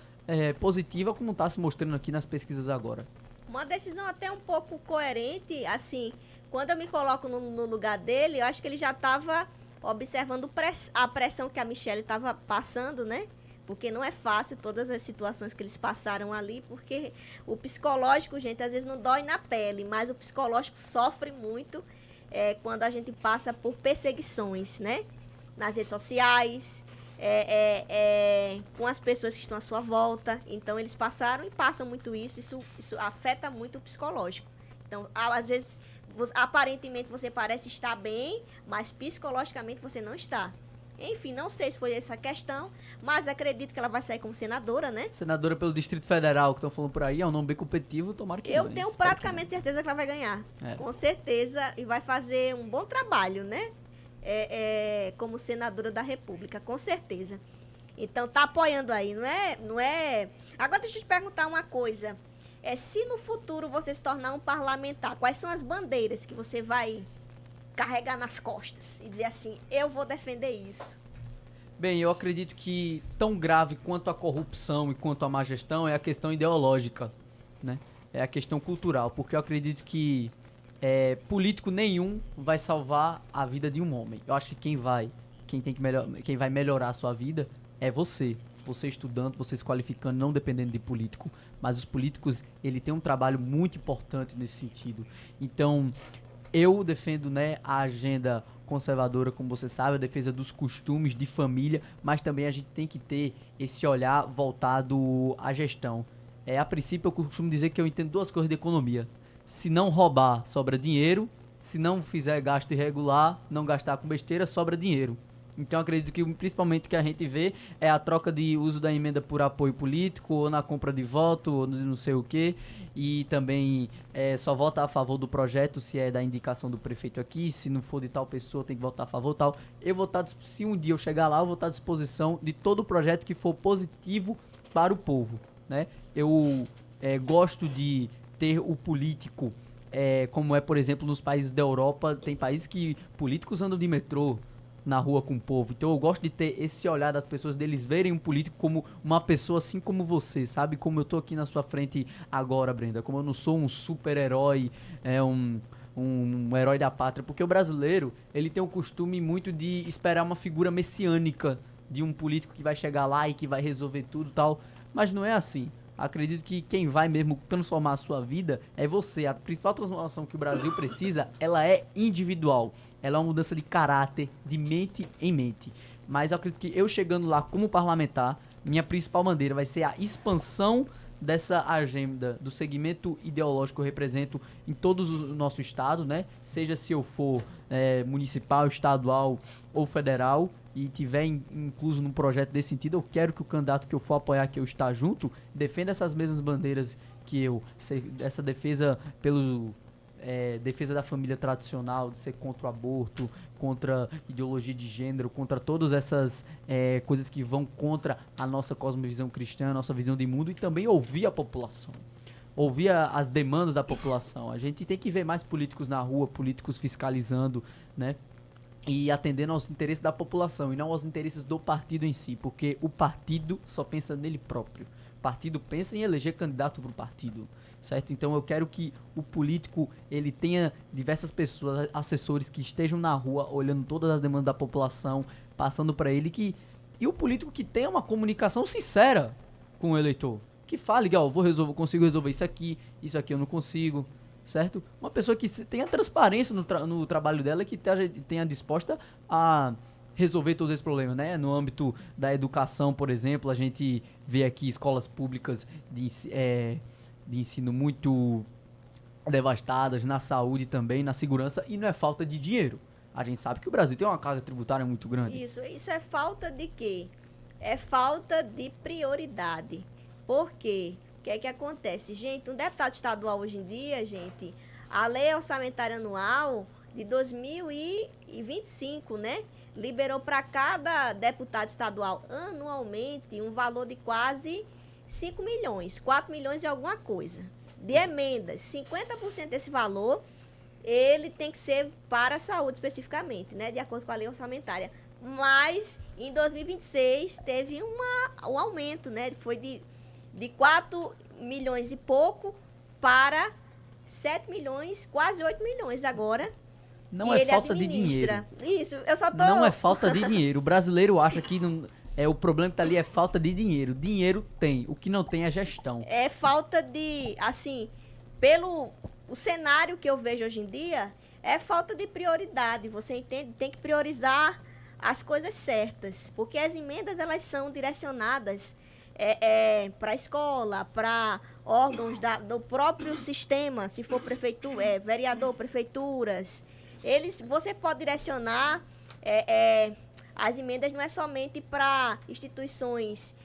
positiva, como está se mostrando aqui nas pesquisas agora. Uma decisão até um pouco coerente, assim, quando eu me coloco no lugar dele, eu acho que ele já estava observando a pressão que a Michelle estava passando, né? Porque não é fácil todas as situações que eles passaram ali, porque o psicológico, gente, às vezes não dói na pele, mas o psicológico sofre muito quando a gente passa por perseguições, né? Nas redes sociais, com as pessoas que estão à sua volta. Então, eles passaram e passam muito isso afeta muito o psicológico. Então, às vezes, aparentemente você parece estar bem, mas psicologicamente você não está. Enfim, não sei se foi essa questão, mas acredito que ela vai sair como senadora, né? Senadora pelo Distrito Federal, que estão falando por aí, é um nome bem competitivo, tomara que eu tenho praticamente certeza que ela vai ganhar. Com certeza, e vai fazer um bom trabalho, né? Como senadora da República, com certeza. Então, tá apoiando aí, não é... Agora, deixa eu te perguntar uma coisa. Se no futuro você se tornar um parlamentar, quais são as bandeiras que você vai carregar nas costas e dizer assim, eu vou defender isso? Bem, eu acredito que tão grave quanto a corrupção e quanto a má gestão é a questão ideológica, né? É a questão cultural, porque eu acredito que político nenhum vai salvar a vida de um homem. Eu acho que quem vai melhorar a sua vida é você estudando, você se qualificando, não dependendo de político, mas os políticos, ele tem um trabalho muito importante nesse sentido. Então, eu defendo, né, a agenda conservadora, como você sabe, a defesa dos costumes de família, mas também a gente tem que ter esse olhar voltado à gestão. A princípio, eu costumo dizer que eu entendo duas coisas de economia. Se não roubar, sobra dinheiro. Se não fizer gasto irregular, não gastar com besteira, sobra dinheiro. Então, acredito que principalmente o que a gente vê é a troca de uso da emenda por apoio político, ou na compra de voto, ou não sei o quê. E também só vota a favor do projeto se é da indicação do prefeito aqui. Se não for de tal pessoa, tem que votar a favor tal. Eu vou estar, se um dia eu chegar lá, eu vou estar à disposição de todo o projeto que for positivo para o povo, né? Eu gosto de ter o político, como por exemplo, nos países da Europa, tem países que políticos andam de metrô na rua com o povo. Então eu gosto de ter esse olhar das pessoas, deles verem um político como uma pessoa assim como você, sabe? Como eu tô aqui na sua frente agora, Brenda. Como eu não sou um super-herói, um herói da pátria. Porque o brasileiro, ele tem o costume muito de esperar uma figura messiânica de um político que vai chegar lá e que vai resolver tudo e tal. Mas não é assim. Acredito que quem vai mesmo transformar a sua vida é você. A principal transformação que o Brasil precisa, ela é individual. Ela é uma mudança de caráter, de mente em mente. Mas eu acredito que eu chegando lá como parlamentar, minha principal bandeira vai ser a expansão dessa agenda, do segmento ideológico que eu represento em todos o nosso estado, né? Seja se eu for municipal, estadual ou federal, e tiver incluso num projeto desse sentido, eu quero que o candidato que eu for apoiar, que eu estar junto, defenda essas mesmas bandeiras que eu. Essa defesa pelo defesa da família tradicional, de ser contra o aborto, contra ideologia de gênero, contra todas essas coisas que vão contra a nossa cosmovisão cristã, a nossa visão de mundo, e também ouvir a população. Ouvir as demandas da população. A gente tem que ver mais políticos na rua, políticos fiscalizando, né? E atendendo aos interesses da população e não aos interesses do partido em si, porque o partido só pensa nele próprio. O partido pensa em eleger candidato para o partido, certo? Então eu quero que o político, ele tenha diversas pessoas, assessores que estejam na rua olhando todas as demandas da população, passando para ele e o político que tenha uma comunicação sincera com o eleitor, que fale, ó, consigo resolver isso aqui eu não consigo, certo? Uma pessoa que tenha transparência no trabalho dela, que tenha disposta a resolver todos esses problemas, né? No âmbito da educação, por exemplo, a gente vê aqui escolas públicas de ensino muito devastadas, na saúde também, na segurança, e não é falta de dinheiro. A gente sabe que o Brasil tem uma carga tributária muito grande. Isso é falta de quê? É falta de prioridade. Por quê? O que é que acontece? Gente, um deputado estadual hoje em dia, gente, a lei orçamentária anual de 2025, né? Liberou para cada deputado estadual anualmente um valor de quase 5 milhões, 4 milhões e alguma coisa. De emendas, 50% desse valor, ele tem que ser para a saúde especificamente, né? De acordo com a lei orçamentária. Mas, em 2026, teve um aumento, né? Foi de 4 milhões e pouco para 7 milhões, quase 8 milhões agora. Não é falta de dinheiro. Isso, eu só tô... Não é falta de dinheiro. O brasileiro acha que não... o problema que tá ali é falta de dinheiro. Dinheiro tem, o que não tem é gestão. É falta de, assim, pelo o cenário que eu vejo hoje em dia, é falta de prioridade. Você entende? Tem que priorizar as coisas certas, porque as emendas, elas são direcionadas para a escola, para órgãos do próprio sistema, se for prefeitura, vereador, prefeituras. Você pode direcionar as emendas não é somente para instituições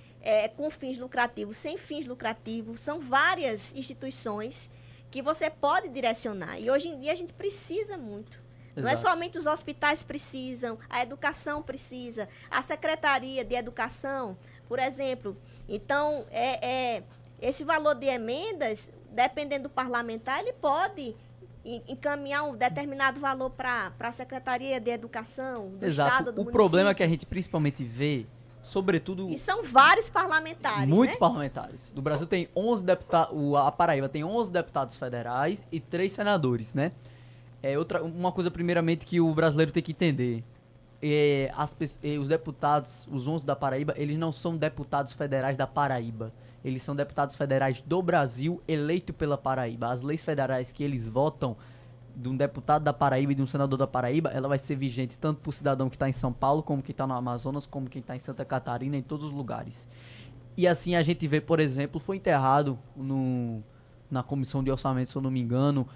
com fins lucrativos, sem fins lucrativos, são várias instituições que você pode direcionar. E hoje em dia a gente precisa muito. Exato. Não é somente os hospitais precisam, a educação precisa, a Secretaria de Educação, por exemplo. Então, esse valor de emendas, dependendo do parlamentar, ele pode encaminhar um determinado valor para a Secretaria de Educação do Estado, do município. O problema é que a gente principalmente vê, sobretudo... E são vários parlamentares, muitos né? parlamentares. Do Brasil tem 11 deputados... A Paraíba tem 11 deputados federais e 3 senadores, né? Uma coisa, primeiramente, que o brasileiro tem que entender. Os deputados, os 11 da Paraíba, eles não são deputados federais da Paraíba. Eles são deputados federais do Brasil, eleitos pela Paraíba. As leis federais que eles votam, de um deputado da Paraíba e de um senador da Paraíba, ela vai ser vigente tanto para o cidadão que está em São Paulo, como quem está no Amazonas, como quem está em Santa Catarina, em todos os lugares. E assim a gente vê, por exemplo, foi enterrado na Comissão de Orçamento, se eu não me engano,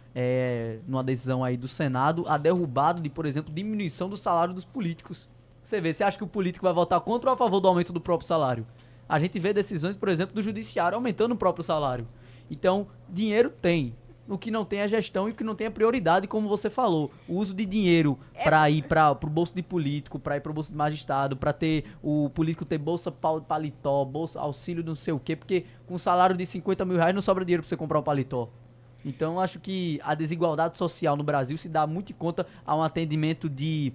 numa decisão aí do Senado, a derrubado de, por exemplo, diminuição do salário dos políticos. Você acha que o político vai votar contra ou a favor do aumento do próprio salário? A gente vê decisões, por exemplo, do judiciário aumentando o próprio salário. Então, dinheiro tem. O que não tem é gestão e o que não tem é prioridade, como você falou. O uso de dinheiro para ir para o bolso de político, para ir para o bolso de magistrado, para ter o político ter bolsa paletó, bolsa auxílio não sei o quê, porque com um salário de 50 mil reais não sobra dinheiro para você comprar um paletó. Então, acho que a desigualdade social no Brasil se dá muito em conta a um atendimento de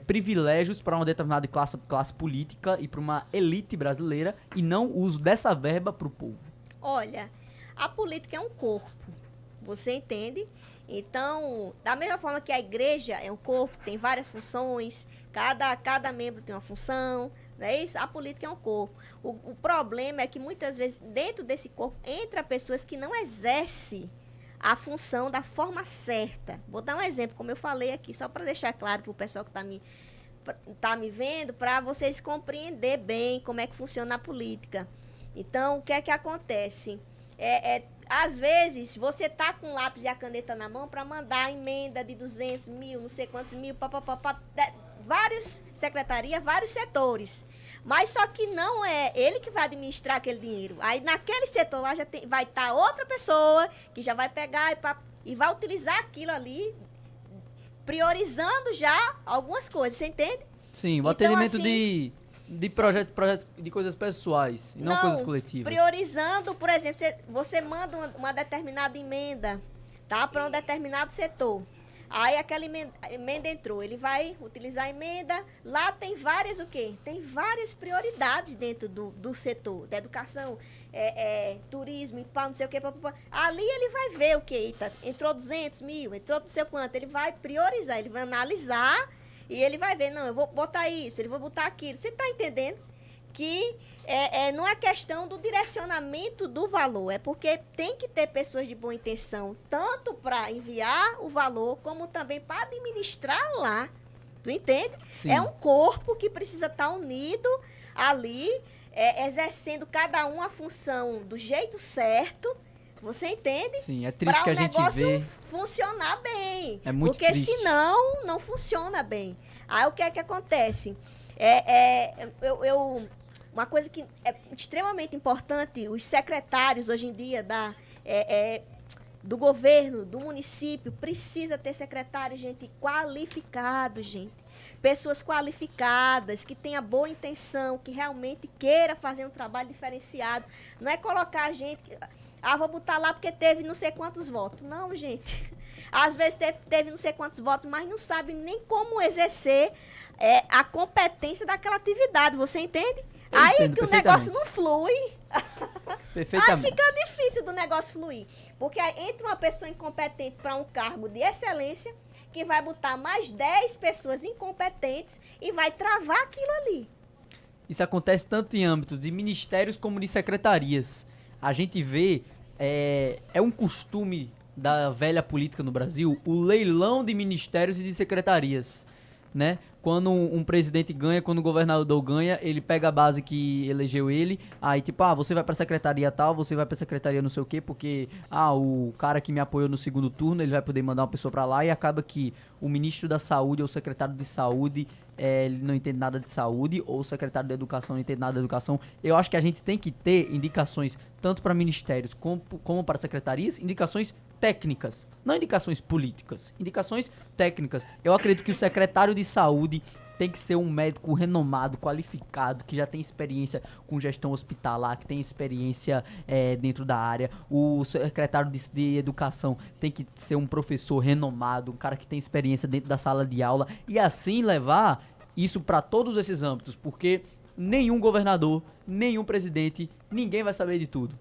privilégios para uma determinada classe política e para uma elite brasileira e não o uso dessa verba para o povo. Olha, a política é um corpo, você entende? Então, da mesma forma que a igreja é um corpo, tem várias funções, cada membro tem uma função, não é isso? A política é um corpo. O problema é que muitas vezes dentro desse corpo entra pessoas que não exercem a função da forma certa. Vou dar um exemplo, como eu falei aqui, só para deixar claro para o pessoal que está me vendo, para vocês compreender bem como é que funciona a política. Então, o que é que acontece? Às vezes, você está com o lápis e a caneta na mão para mandar a emenda de 200 mil, não sei quantos mil, várias secretarias, vários setores. Mas só que não é ele que vai administrar aquele dinheiro. Aí naquele setor lá vai estar outra pessoa que já vai pegar e vai utilizar aquilo ali, priorizando já algumas coisas, você entende? Sim, o então, atendimento assim, de projetos de coisas pessoais, e não coisas coletivas. Priorizando, por exemplo, você manda uma determinada emenda, tá, para um determinado setor. Aí aquela emenda entrou, ele vai utilizar a emenda, lá tem várias o quê? Tem várias prioridades dentro do setor, da educação, turismo, e pá, não sei o quê. Ali ele vai ver o quê? Entrou 200 mil, entrou não sei quanto, ele vai priorizar, ele vai analisar e ele vai ver, não, eu vou botar isso, ele vai botar aquilo. Você está entendendo? que não é questão do direcionamento do valor, é porque tem que ter pessoas de boa intenção, tanto para enviar o valor, como também para administrar lá. Tu entende? Sim. É um corpo que precisa estar unido ali, exercendo cada um a função do jeito certo. Você entende? Sim, é triste que a gente vê. Para o negócio funcionar bem. É muito porque triste. senão não funciona bem. Aí o que é que acontece? Uma coisa que é extremamente importante, os secretários hoje em dia do governo, do município, precisa ter secretário, gente, qualificado, gente. Pessoas qualificadas, que tenham boa intenção, que realmente queira fazer um trabalho diferenciado. Não é colocar a gente... vou botar lá porque teve não sei quantos votos. Não, gente. Às vezes teve não sei quantos votos, mas não sabe nem como exercer a competência daquela atividade. Você entende? Aí que o negócio não flui. Aí fica difícil do negócio fluir. Porque aí entra uma pessoa incompetente para um cargo de excelência, que vai botar mais 10 pessoas incompetentes e vai travar aquilo ali. Isso acontece tanto em âmbito de ministérios como de secretarias. A gente vê, é um costume da velha política no Brasil, o leilão de ministérios e de secretarias, né? Quando um presidente ganha, quando o governador ganha, ele pega a base que elegeu ele, aí tipo, você vai pra secretaria tal, você vai pra secretaria não sei o quê, porque, o cara que me apoiou no segundo turno, ele vai poder mandar uma pessoa pra lá, e acaba que o ministro da saúde ou o secretário de saúde, ele não entende nada de saúde, ou o secretário de educação não entende nada de educação. Eu acho que a gente tem que ter indicações, tanto para ministérios como para secretarias, indicações técnicas, não indicações políticas, indicações técnicas. Eu acredito que o secretário de saúde tem que ser um médico renomado, qualificado, que já tem experiência com gestão hospitalar, que tem experiência dentro da área. O secretário de educação tem que ser um professor renomado, um cara que tem experiência dentro da sala de aula, e assim levar isso para todos esses âmbitos, porque nenhum governador, nenhum presidente, ninguém vai saber de tudo.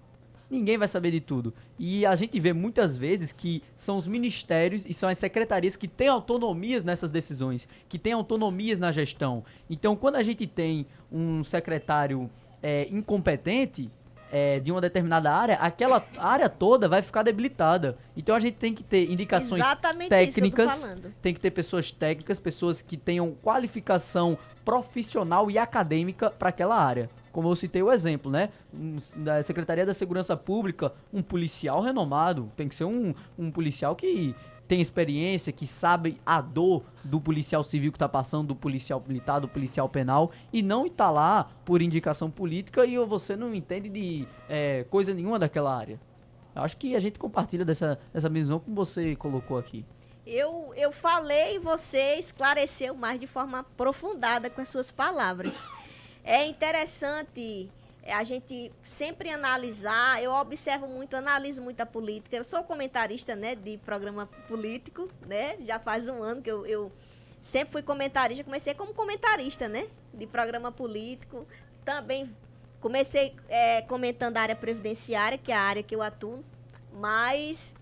Ninguém vai saber de tudo. E a gente vê muitas vezes que são os ministérios e são as secretarias que têm autonomias nessas decisões, que têm autonomias na gestão. Então, quando a gente tem um secretário incompetente de uma determinada área, aquela área toda vai ficar debilitada. Então, a gente tem que ter indicações técnicas, tem que ter pessoas técnicas, pessoas que tenham qualificação profissional e acadêmica para aquela área. Como eu citei o exemplo, né? Da Secretaria da Segurança Pública, um policial renomado. Tem que ser um policial que tem experiência, que sabe a dor do policial civil que tá passando, do policial militar, do policial penal, e não tá lá por indicação política e você não entende de coisa nenhuma daquela área. Eu acho que a gente compartilha dessa visão que você colocou aqui. Eu falei e você esclareceu mais de forma aprofundada com as suas palavras. É interessante a gente sempre analisar. Eu analiso muito a política. Eu sou comentarista, né, de programa político, né? Já faz um ano que eu sempre fui comentarista. Comecei como comentarista, né, de programa político. Também comecei comentando a área previdenciária, que é a área que eu atuo. Mas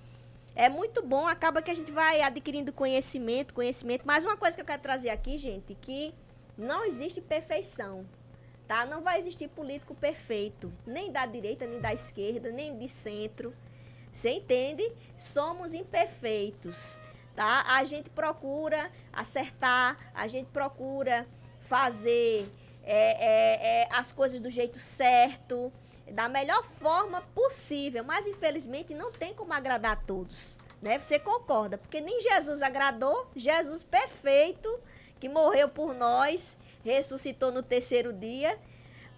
é muito bom, acaba que a gente vai adquirindo conhecimento. Mas uma coisa que eu quero trazer aqui, gente, que não existe perfeição. Tá? Não vai existir político perfeito, nem da direita, nem da esquerda, nem de centro. Você entende? Somos imperfeitos, tá? A gente procura acertar, a gente procura fazer as coisas do jeito certo, da melhor forma possível, mas infelizmente não tem como agradar a todos, né? Você concorda? Porque nem Jesus agradou, Jesus perfeito, que morreu por nós, ressuscitou no terceiro dia,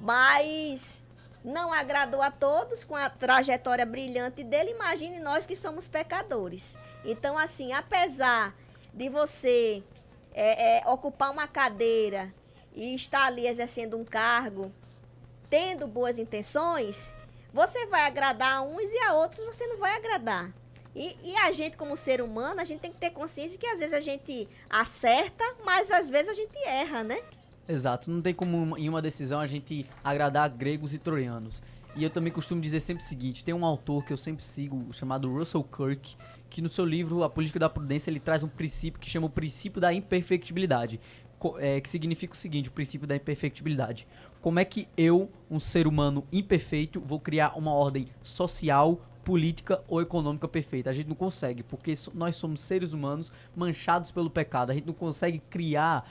mas não agradou a todos com a trajetória brilhante dele. Imagine nós que somos pecadores. Então, assim, apesar de você ocupar uma cadeira e estar ali exercendo um cargo, tendo boas intenções, você vai agradar a uns e a outros você não vai agradar. E a gente, como ser humano, a gente tem que ter consciência que às vezes a gente acerta, mas às vezes a gente erra, né? Exato, não tem como em uma decisão a gente agradar gregos e troianos. E eu também costumo dizer sempre o seguinte, tem um autor que eu sempre sigo, chamado Russell Kirk, que no seu livro A Política da Prudência ele traz um princípio que chama o princípio da imperfectibilidade. que significa o seguinte, o princípio da imperfectibilidade. Como é que eu, um ser humano imperfeito, vou criar uma ordem social, política ou econômica perfeita? A gente não consegue, porque nós somos seres humanos manchados pelo pecado. A gente não consegue criar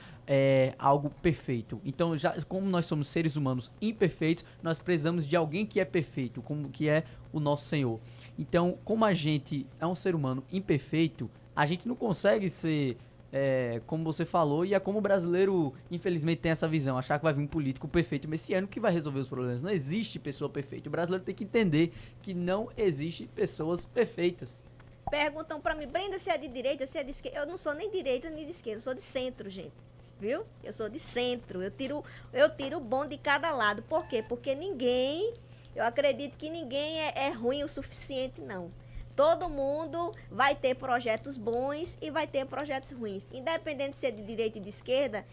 algo perfeito. Então, como nós somos seres humanos imperfeitos, nós precisamos de alguém que é perfeito, como que é o nosso Senhor. Então, como a gente é um ser humano imperfeito, a gente não consegue ser, como você falou, e é como o brasileiro, infelizmente, tem essa visão, achar que vai vir um político perfeito messiânico que vai resolver os problemas. Não existe pessoa perfeita. O brasileiro tem que entender que não existe pessoas perfeitas. Perguntam pra mim, Brenda, se é de direita, se é de esquerda. Eu não sou nem direita nem de esquerda, eu sou de centro, gente. Viu? Eu sou de centro. Eu tiro o bom de cada lado. Por quê? Porque eu acredito que ninguém é ruim o suficiente, não. Todo mundo vai ter projetos bons e vai ter projetos ruins. Independente de ser de direita e de esquerda,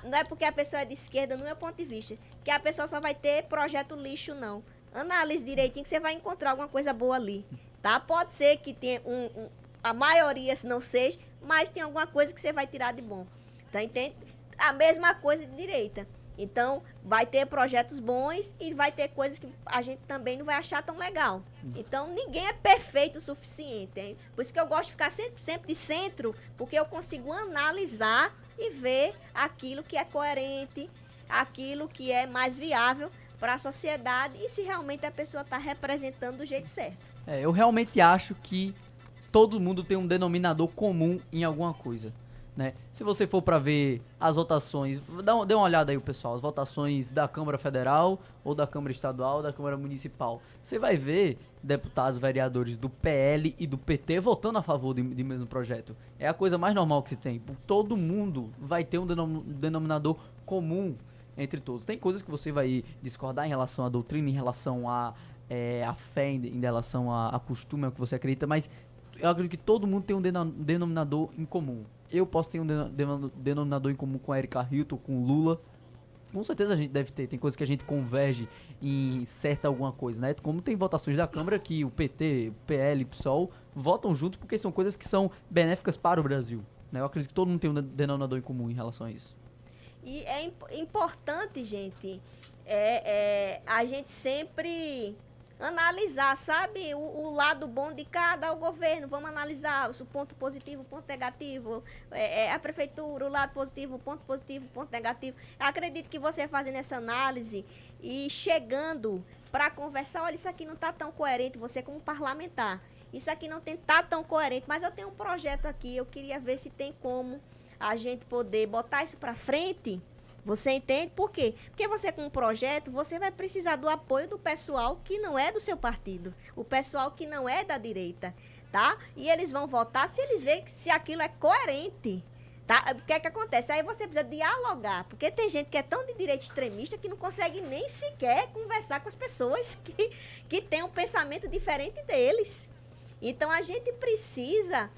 não é porque a pessoa é de esquerda, no meu ponto de vista, que a pessoa só vai ter projeto lixo, não. Analise direitinho que você vai encontrar alguma coisa boa ali, tá? Pode ser que tenha a maioria não seja, mas tem alguma coisa que você vai tirar de bom, tá? Entende? A mesma coisa de direita. Então, vai ter projetos bons e vai ter coisas que a gente também não vai achar tão legal. Então, ninguém é perfeito o suficiente, hein? Por isso que eu gosto de ficar sempre de centro, porque eu consigo analisar e ver aquilo que é coerente, aquilo que é mais viável para a sociedade e se realmente a pessoa está representando do jeito certo. Eu realmente acho que todo mundo tem um denominador comum em alguma coisa. Né? Se você for para ver as votações, dê uma olhada aí, pessoal, as votações da Câmara Federal ou da Câmara Estadual ou da Câmara Municipal. Você vai ver deputados, vereadores do PL e do PT votando a favor de mesmo projeto. É a coisa mais normal que se tem. Todo mundo vai ter um denominador comum entre todos. Tem coisas que você vai discordar em relação à doutrina, em relação à fé, em relação a costume, ao que você acredita, mas eu acredito que todo mundo tem um denominador em comum. Eu posso ter um denominador em comum com a Erika Hilton, com o Lula. Com certeza a gente deve ter. Tem coisas que a gente converge em certa alguma coisa, né? Como tem votações da Câmara que o PT, o PL e o PSOL votam juntos porque são coisas que são benéficas para o Brasil. Né? Eu acredito que todo mundo tem um denominador em comum em relação a isso. E é importante, gente, a gente sempre analisar, sabe, o lado bom de cada governo. Vamos analisar o ponto positivo, o ponto negativo, a prefeitura, o lado positivo, o ponto negativo. Eu acredito que você fazendo essa análise e chegando para conversar, olha, isso aqui não está tão coerente, você como parlamentar, isso aqui não está tão coerente, mas eu tenho um projeto aqui, eu queria ver se tem como a gente poder botar isso para frente. Você entende? Por quê? Porque você com um projeto, você vai precisar do apoio do pessoal que não é do seu partido, o pessoal que não é da direita, tá? E eles vão votar se eles verem que se aquilo é coerente, tá? O que é que acontece? Aí você precisa dialogar, porque tem gente que é tão de direita extremista que não consegue nem sequer conversar com as pessoas que têm um pensamento diferente deles. Então, a gente precisa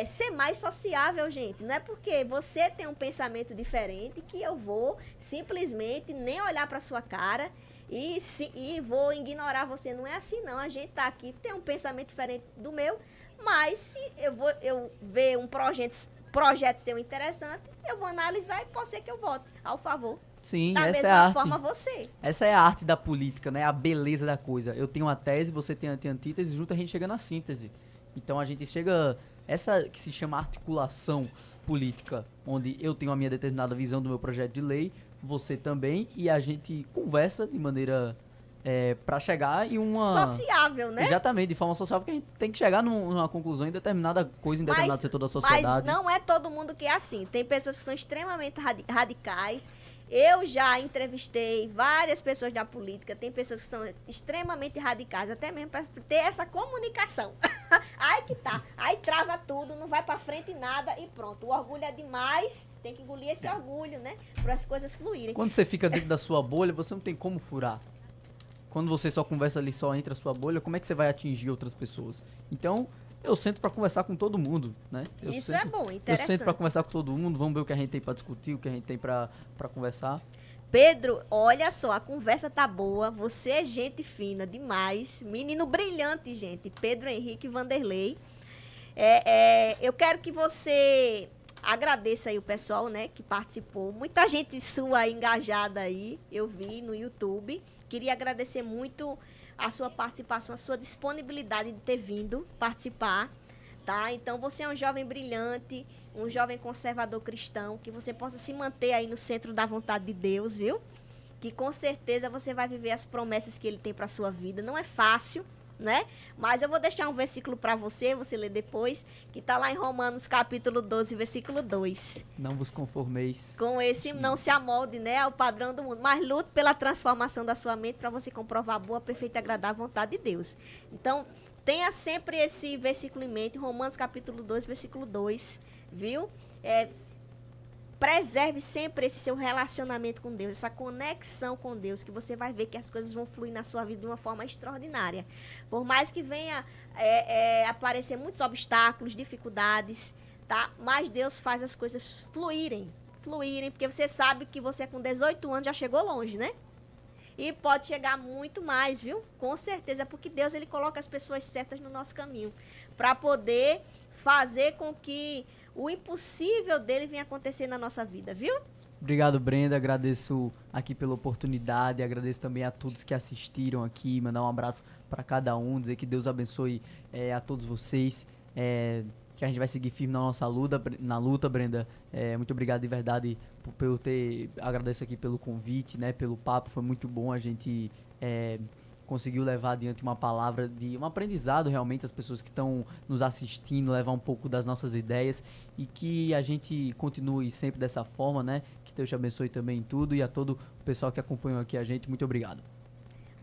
ser mais sociável, gente. Não é porque você tem um pensamento diferente que eu vou simplesmente nem olhar para sua cara e vou ignorar você. Não é assim, não. A gente tá aqui, tem um pensamento diferente do meu, mas se eu ver um projeto seu interessante, eu vou analisar e pode ser que eu vote ao favor. Sim, da essa mesma é a arte, forma você. Essa é a arte da política, né? A beleza da coisa. Eu tenho uma tese, você tem a antítese, junto a gente chega na síntese. Então a gente chega, essa que se chama articulação política, onde eu tenho a minha determinada visão do meu projeto de lei, você também, e a gente conversa de maneira para chegar em uma... sociável, né? Exatamente, de forma sociável, porque a gente tem que chegar numa conclusão em determinada coisa, em determinado setor da sociedade. Mas não é todo mundo que é assim. Tem pessoas que são extremamente radicais. Eu já entrevistei várias pessoas da política, tem pessoas que são extremamente radicais, até mesmo para ter essa comunicação. Aí que tá. Aí trava tudo, não vai para frente nada e pronto. O orgulho é demais, tem que engolir esse orgulho, né? Para as coisas fluírem. Quando você fica dentro da sua bolha, você não tem como furar. Quando você só conversa ali só entre a sua bolha, como é que você vai atingir outras pessoas? Então, eu sento pra conversar com todo mundo, né? Isso é bom, interessante. Eu sento pra conversar com todo mundo, vamos ver o que a gente tem pra discutir, o que a gente tem pra conversar. Pedro, olha só, a conversa tá boa, você é gente fina demais, menino brilhante, gente, Pedro Henrique Vanderlei. Eu quero que você Agradeço aí o pessoal, né, que participou. Muita gente sua engajada aí, eu vi no YouTube. Queria agradecer muito a sua participação, a sua disponibilidade de ter vindo participar, tá? Então, você é um jovem brilhante, um jovem conservador cristão, que você possa se manter aí no centro da vontade de Deus, viu? Que com certeza você vai viver as promessas que ele tem para sua vida. Não é fácil, né? Mas eu vou deixar um versículo para você lê depois, que está lá em Romanos capítulo 12, versículo 2. Não vos conformeis. Com esse, não se amolde, né, ao padrão do mundo, mas lute pela transformação da sua mente para você comprovar a boa, perfeita e agradável vontade de Deus. Então, tenha sempre esse versículo em mente, Romanos capítulo 12, versículo 2, viu? Preserve sempre esse seu relacionamento com Deus, essa conexão com Deus, que você vai ver que as coisas vão fluir na sua vida de uma forma extraordinária. Por mais que venha aparecer muitos obstáculos, dificuldades, tá? Mas Deus faz as coisas fluírem, porque você sabe que você com 18 anos já chegou longe, né? E pode chegar muito mais, viu? Com certeza, porque Deus ele coloca as pessoas certas no nosso caminho, para poder fazer com que o impossível dele venha acontecer na nossa vida, viu? Obrigado, Brenda. Agradeço aqui pela oportunidade. Agradeço também a todos que assistiram aqui. Mandar um abraço para cada um. Dizer que Deus abençoe a todos vocês. Que a gente vai seguir firme na nossa luta, Brenda. Muito obrigado de verdade por eu ter... Agradeço aqui pelo convite, né? Pelo papo. Foi muito bom a gente... conseguiu levar adiante uma palavra de um aprendizado realmente, as pessoas que estão nos assistindo, levar um pouco das nossas ideias e que a gente continue sempre dessa forma, né? Que Deus te abençoe também em tudo e a todo o pessoal que acompanhou aqui a gente, muito obrigado.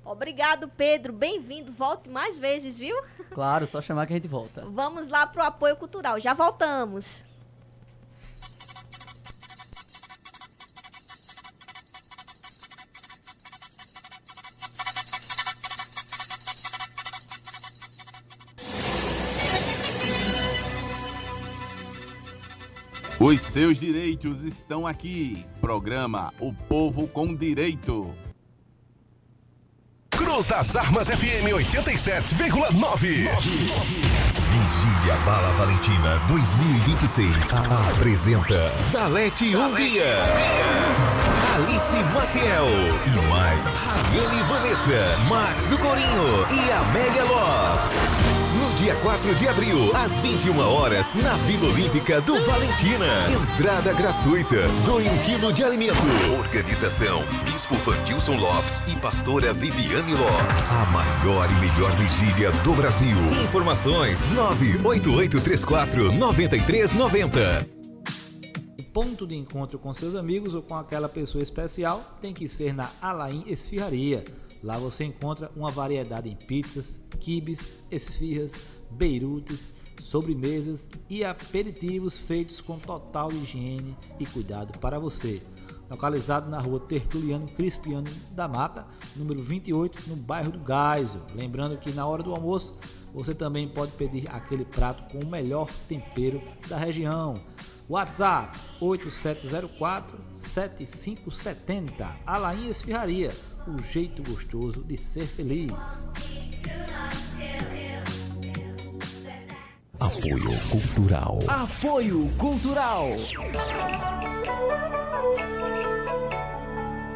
Obrigado, Pedro. Bem-vindo. Volte mais vezes, viu? Claro, só chamar que a gente volta. Vamos lá pro apoio cultural. Já voltamos. Os seus direitos estão aqui. Programa O Povo com Direito. Cruz das Armas FM 87,9. Vigia Bala Valentina 2026 apresenta Dalete Hungria, Alice Maciel e mais Rayane Vanessa, Max do Corinho e Amélia Lopes. No dia 4 de abril, às 21 horas, na Vila Olímpica do Valentina. Entrada gratuita, doe 1 quilo de alimento. Organização, Bispo Vandilson Lopes e Pastora Viviane Lopes. A maior e melhor vigília do Brasil. Informações 98834-9390. O ponto de encontro com seus amigos ou com aquela pessoa especial tem que ser na Alain Esfirraria. Lá você encontra uma variedade em pizzas, quibes, esfirras, beirutes, sobremesas e aperitivos feitos com total higiene e cuidado para você. Localizado na rua Tertuliano Crispiano da Mata, número 28, no bairro do Gaiso. Lembrando que na hora do almoço você também pode pedir aquele prato com o melhor tempero da região. WhatsApp 8704-7570. Alain Esfirraria, o jeito gostoso de ser feliz. Apoio cultural. Apoio cultural.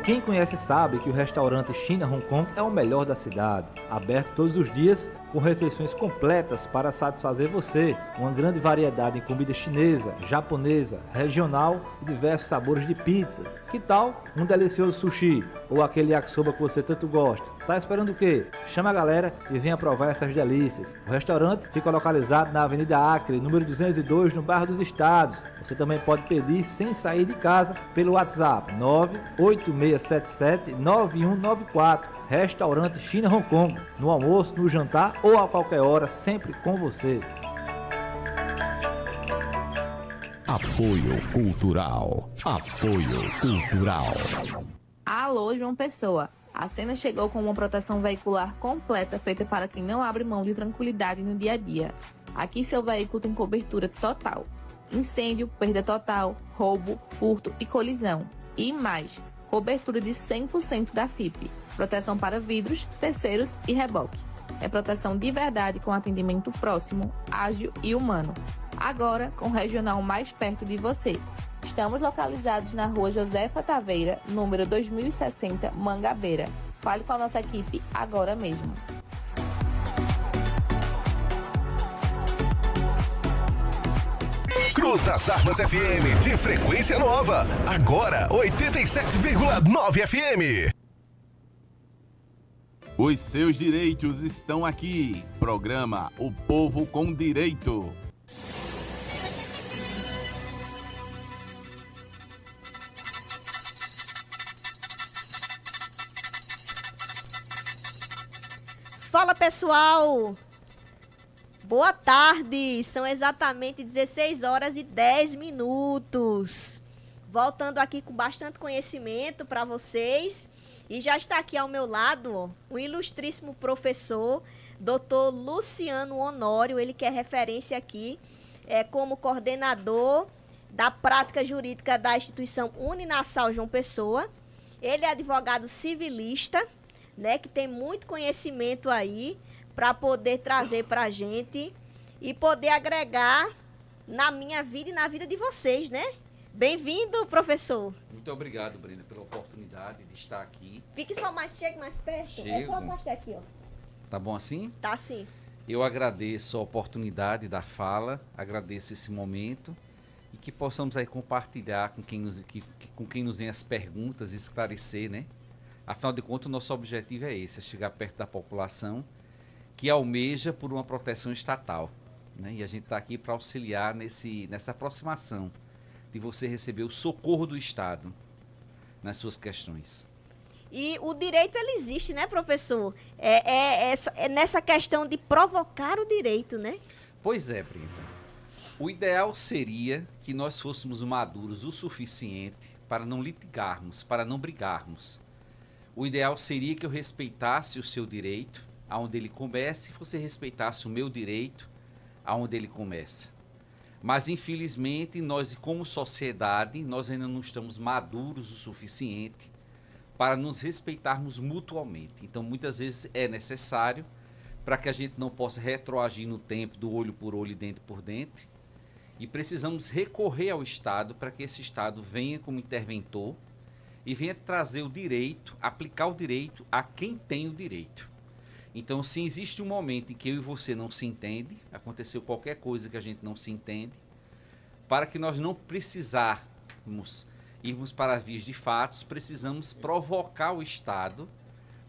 Quem conhece sabe que o restaurante China Hong Kong é o melhor da cidade, aberto todos os dias com refeições completas para satisfazer você, uma grande variedade em comida chinesa, japonesa, regional e diversos sabores de pizzas. Que tal um delicioso sushi ou aquele yakisoba que você tanto gosta? Tá esperando o quê? Chama a galera e venha provar essas delícias. O restaurante fica localizado na Avenida Acre, número 202, no bairro dos Estados. Você também pode pedir sem sair de casa pelo WhatsApp 98677-9194. Restaurante China Hong Kong, no almoço, no jantar ou a qualquer hora, sempre com você. Apoio cultural. Apoio cultural. Alô, João Pessoa. A Sena chegou com uma proteção veicular completa feita para quem não abre mão de tranquilidade no dia a dia. Aqui seu veículo tem cobertura total. Incêndio, perda total, roubo, furto e colisão. E mais, cobertura de 100% da FIP. Proteção para vidros, terceiros e reboque. É proteção de verdade com atendimento próximo, ágil e humano. agora com o regional mais perto de você. Estamos localizados na rua Josefa Taveira, número 2060, Mangabeira. Fale com a nossa equipe agora mesmo. Cruz das Armas FM, de frequência nova. Agora, 87,9 FM. Os seus direitos estão aqui. Programa O Povo com Direito. Fala, pessoal! Boa tarde! São exatamente 16 horas e 10 minutos. Voltando aqui com bastante conhecimento para vocês. E já está aqui ao meu lado, ó, o ilustríssimo professor, Dr. Luciano Honório. Ele que é referência aqui como coordenador da prática jurídica da instituição Uninasal João Pessoa. Ele é advogado civilista, né, que tem muito conhecimento aí para poder trazer para a gente e poder agregar na minha vida e na vida de vocês, né? Bem-vindo, professor. Muito obrigado, Brenda, pela oportunidade de estar aqui. Fique só chegue mais perto. Chego. É só afastar aqui, ó. Tá bom assim? Tá sim. Eu agradeço a oportunidade da fala, agradeço esse momento e que possamos aí compartilhar com quem nos vem as perguntas e esclarecer, né? Afinal de contas, o nosso objetivo é esse, é chegar perto da população que almeja por uma proteção estatal, né? E a gente está aqui para auxiliar nessa aproximação de você receber o socorro do Estado nas suas questões. E o direito, ele existe, né, professor? É nessa questão de provocar o direito, né? Pois é, Brenda. O ideal seria que nós fôssemos maduros o suficiente para não litigarmos, para não brigarmos. O ideal seria que eu respeitasse o seu direito, aonde ele começa, e você respeitasse o meu direito, aonde ele começa. Mas, infelizmente, nós, como sociedade, nós ainda não estamos maduros o suficiente para nos respeitarmos mutuamente. Então, muitas vezes é necessário, para que a gente não possa retroagir no tempo do olho por olho e dente por dente, e precisamos recorrer ao Estado para que esse Estado venha como interventor e venha trazer o direito, aplicar o direito a quem tem o direito. Então, se existe um momento em que eu e você não se entendem, aconteceu qualquer coisa que a gente não se entende, para que nós não precisarmos irmos para as vias de fatos, precisamos provocar o Estado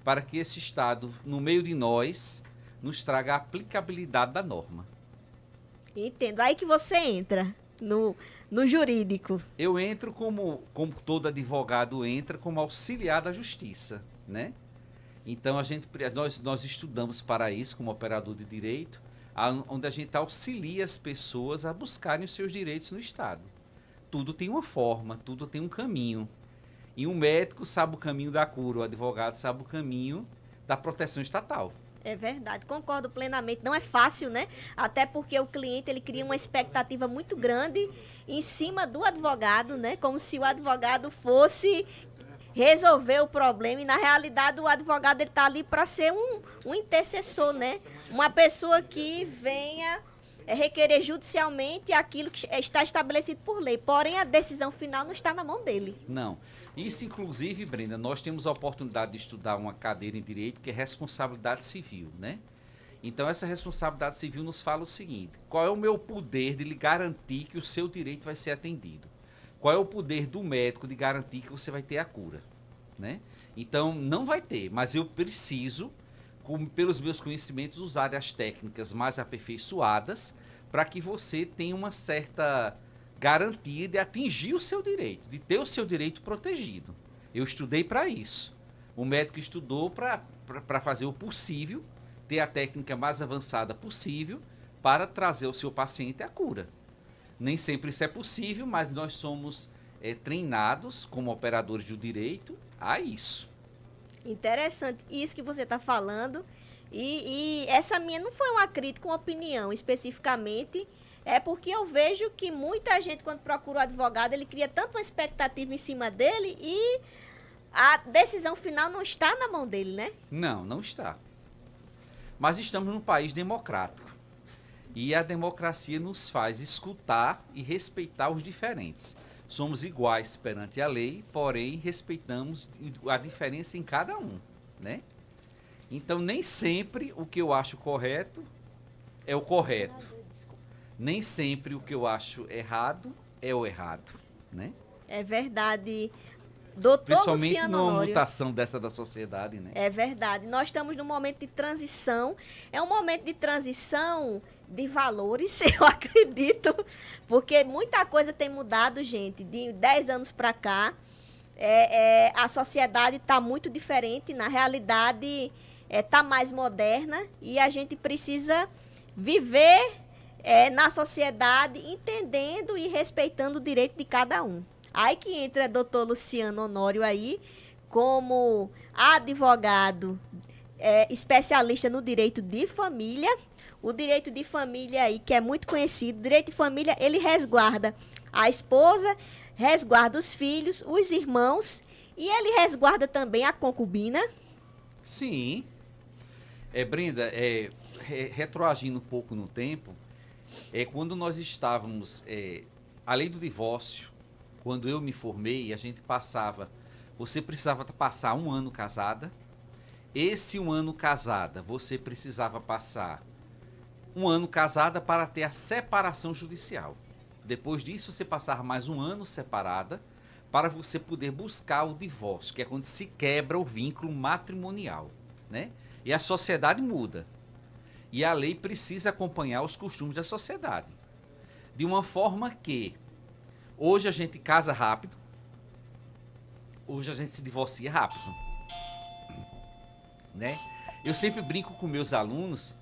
para que esse Estado, no meio de nós, nos traga a aplicabilidade da norma. Entendo. Aí que você entra no jurídico. Eu entro como todo advogado entra, como auxiliar da justiça, né? Então, nós estudamos para isso, como operador de direito, onde a gente auxilia as pessoas a buscarem os seus direitos no Estado. Tudo tem uma forma, tudo tem um caminho. E um médico sabe o caminho da cura, o advogado sabe o caminho da proteção estatal. É verdade, concordo plenamente. Não é fácil, né? Até porque o cliente, ele cria uma expectativa muito grande em cima do advogado, né? Como se o advogado fosse resolver o problema, e na realidade o advogado está ali para ser um intercessor, né? Uma pessoa que venha requerer judicialmente aquilo que está estabelecido por lei, porém a decisão final não está na mão dele. Não. Isso, inclusive, Brenda, nós temos a oportunidade de estudar uma cadeira em direito que é responsabilidade civil, né? Então, essa responsabilidade civil nos fala o seguinte: qual é o meu poder de lhe garantir que o seu direito vai ser atendido? Qual é o poder do médico de garantir que você vai ter a cura, né? Então, não vai ter, mas eu preciso, pelos meus conhecimentos, usar as técnicas mais aperfeiçoadas para que você tenha uma certa garantia de atingir o seu direito, de ter o seu direito protegido. Eu estudei para isso. O médico estudou para fazer o possível, ter a técnica mais avançada possível para trazer ao seu paciente a cura. Nem sempre isso é possível, mas nós somos treinados como operadores do direito a isso. Interessante isso que você está falando. E essa minha não foi uma crítica, uma opinião especificamente. É porque eu vejo que muita gente, quando procura o advogado, ele cria tanto uma expectativa em cima dele e a decisão final não está na mão dele, né? Não, não está. Mas estamos num país democrático. E a democracia nos faz escutar e respeitar os diferentes. Somos iguais perante a lei, porém respeitamos a diferença em cada um, né? Então, nem sempre o que eu acho correto é o correto. Nem sempre o que eu acho errado é o errado, né? É verdade. Doutor Principalmente Luciano numa Honório. mutação dessa da sociedade, né? É verdade. Nós estamos num momento de transição. É um momento de transição de valores, eu acredito, porque muita coisa tem mudado, gente, de 10 anos para cá. A sociedade está muito diferente, na realidade está mais moderna e a gente precisa viver na sociedade entendendo e respeitando o direito de cada um. Aí que entra doutor Luciano Honório aí, como advogado especialista no direito de família. O direito de família aí, que é muito conhecido, o direito de família, ele resguarda a esposa, resguarda os filhos, os irmãos, e ele resguarda também a concubina. Sim. Brenda, retroagindo um pouco no tempo, quando nós estávamos, a lei do divórcio, quando eu me formei, a gente você precisava passar 1 ano casada. Esse 1 ano casada, você precisava passar 1 ano casada para ter a separação judicial. Depois disso, você passava mais 1 ano separada para você poder buscar o divórcio, que é quando se quebra o vínculo matrimonial, né? E a sociedade muda. E a lei precisa acompanhar os costumes da sociedade. De uma forma que hoje a gente casa rápido, hoje a gente se divorcia rápido, né? Eu sempre brinco com meus alunos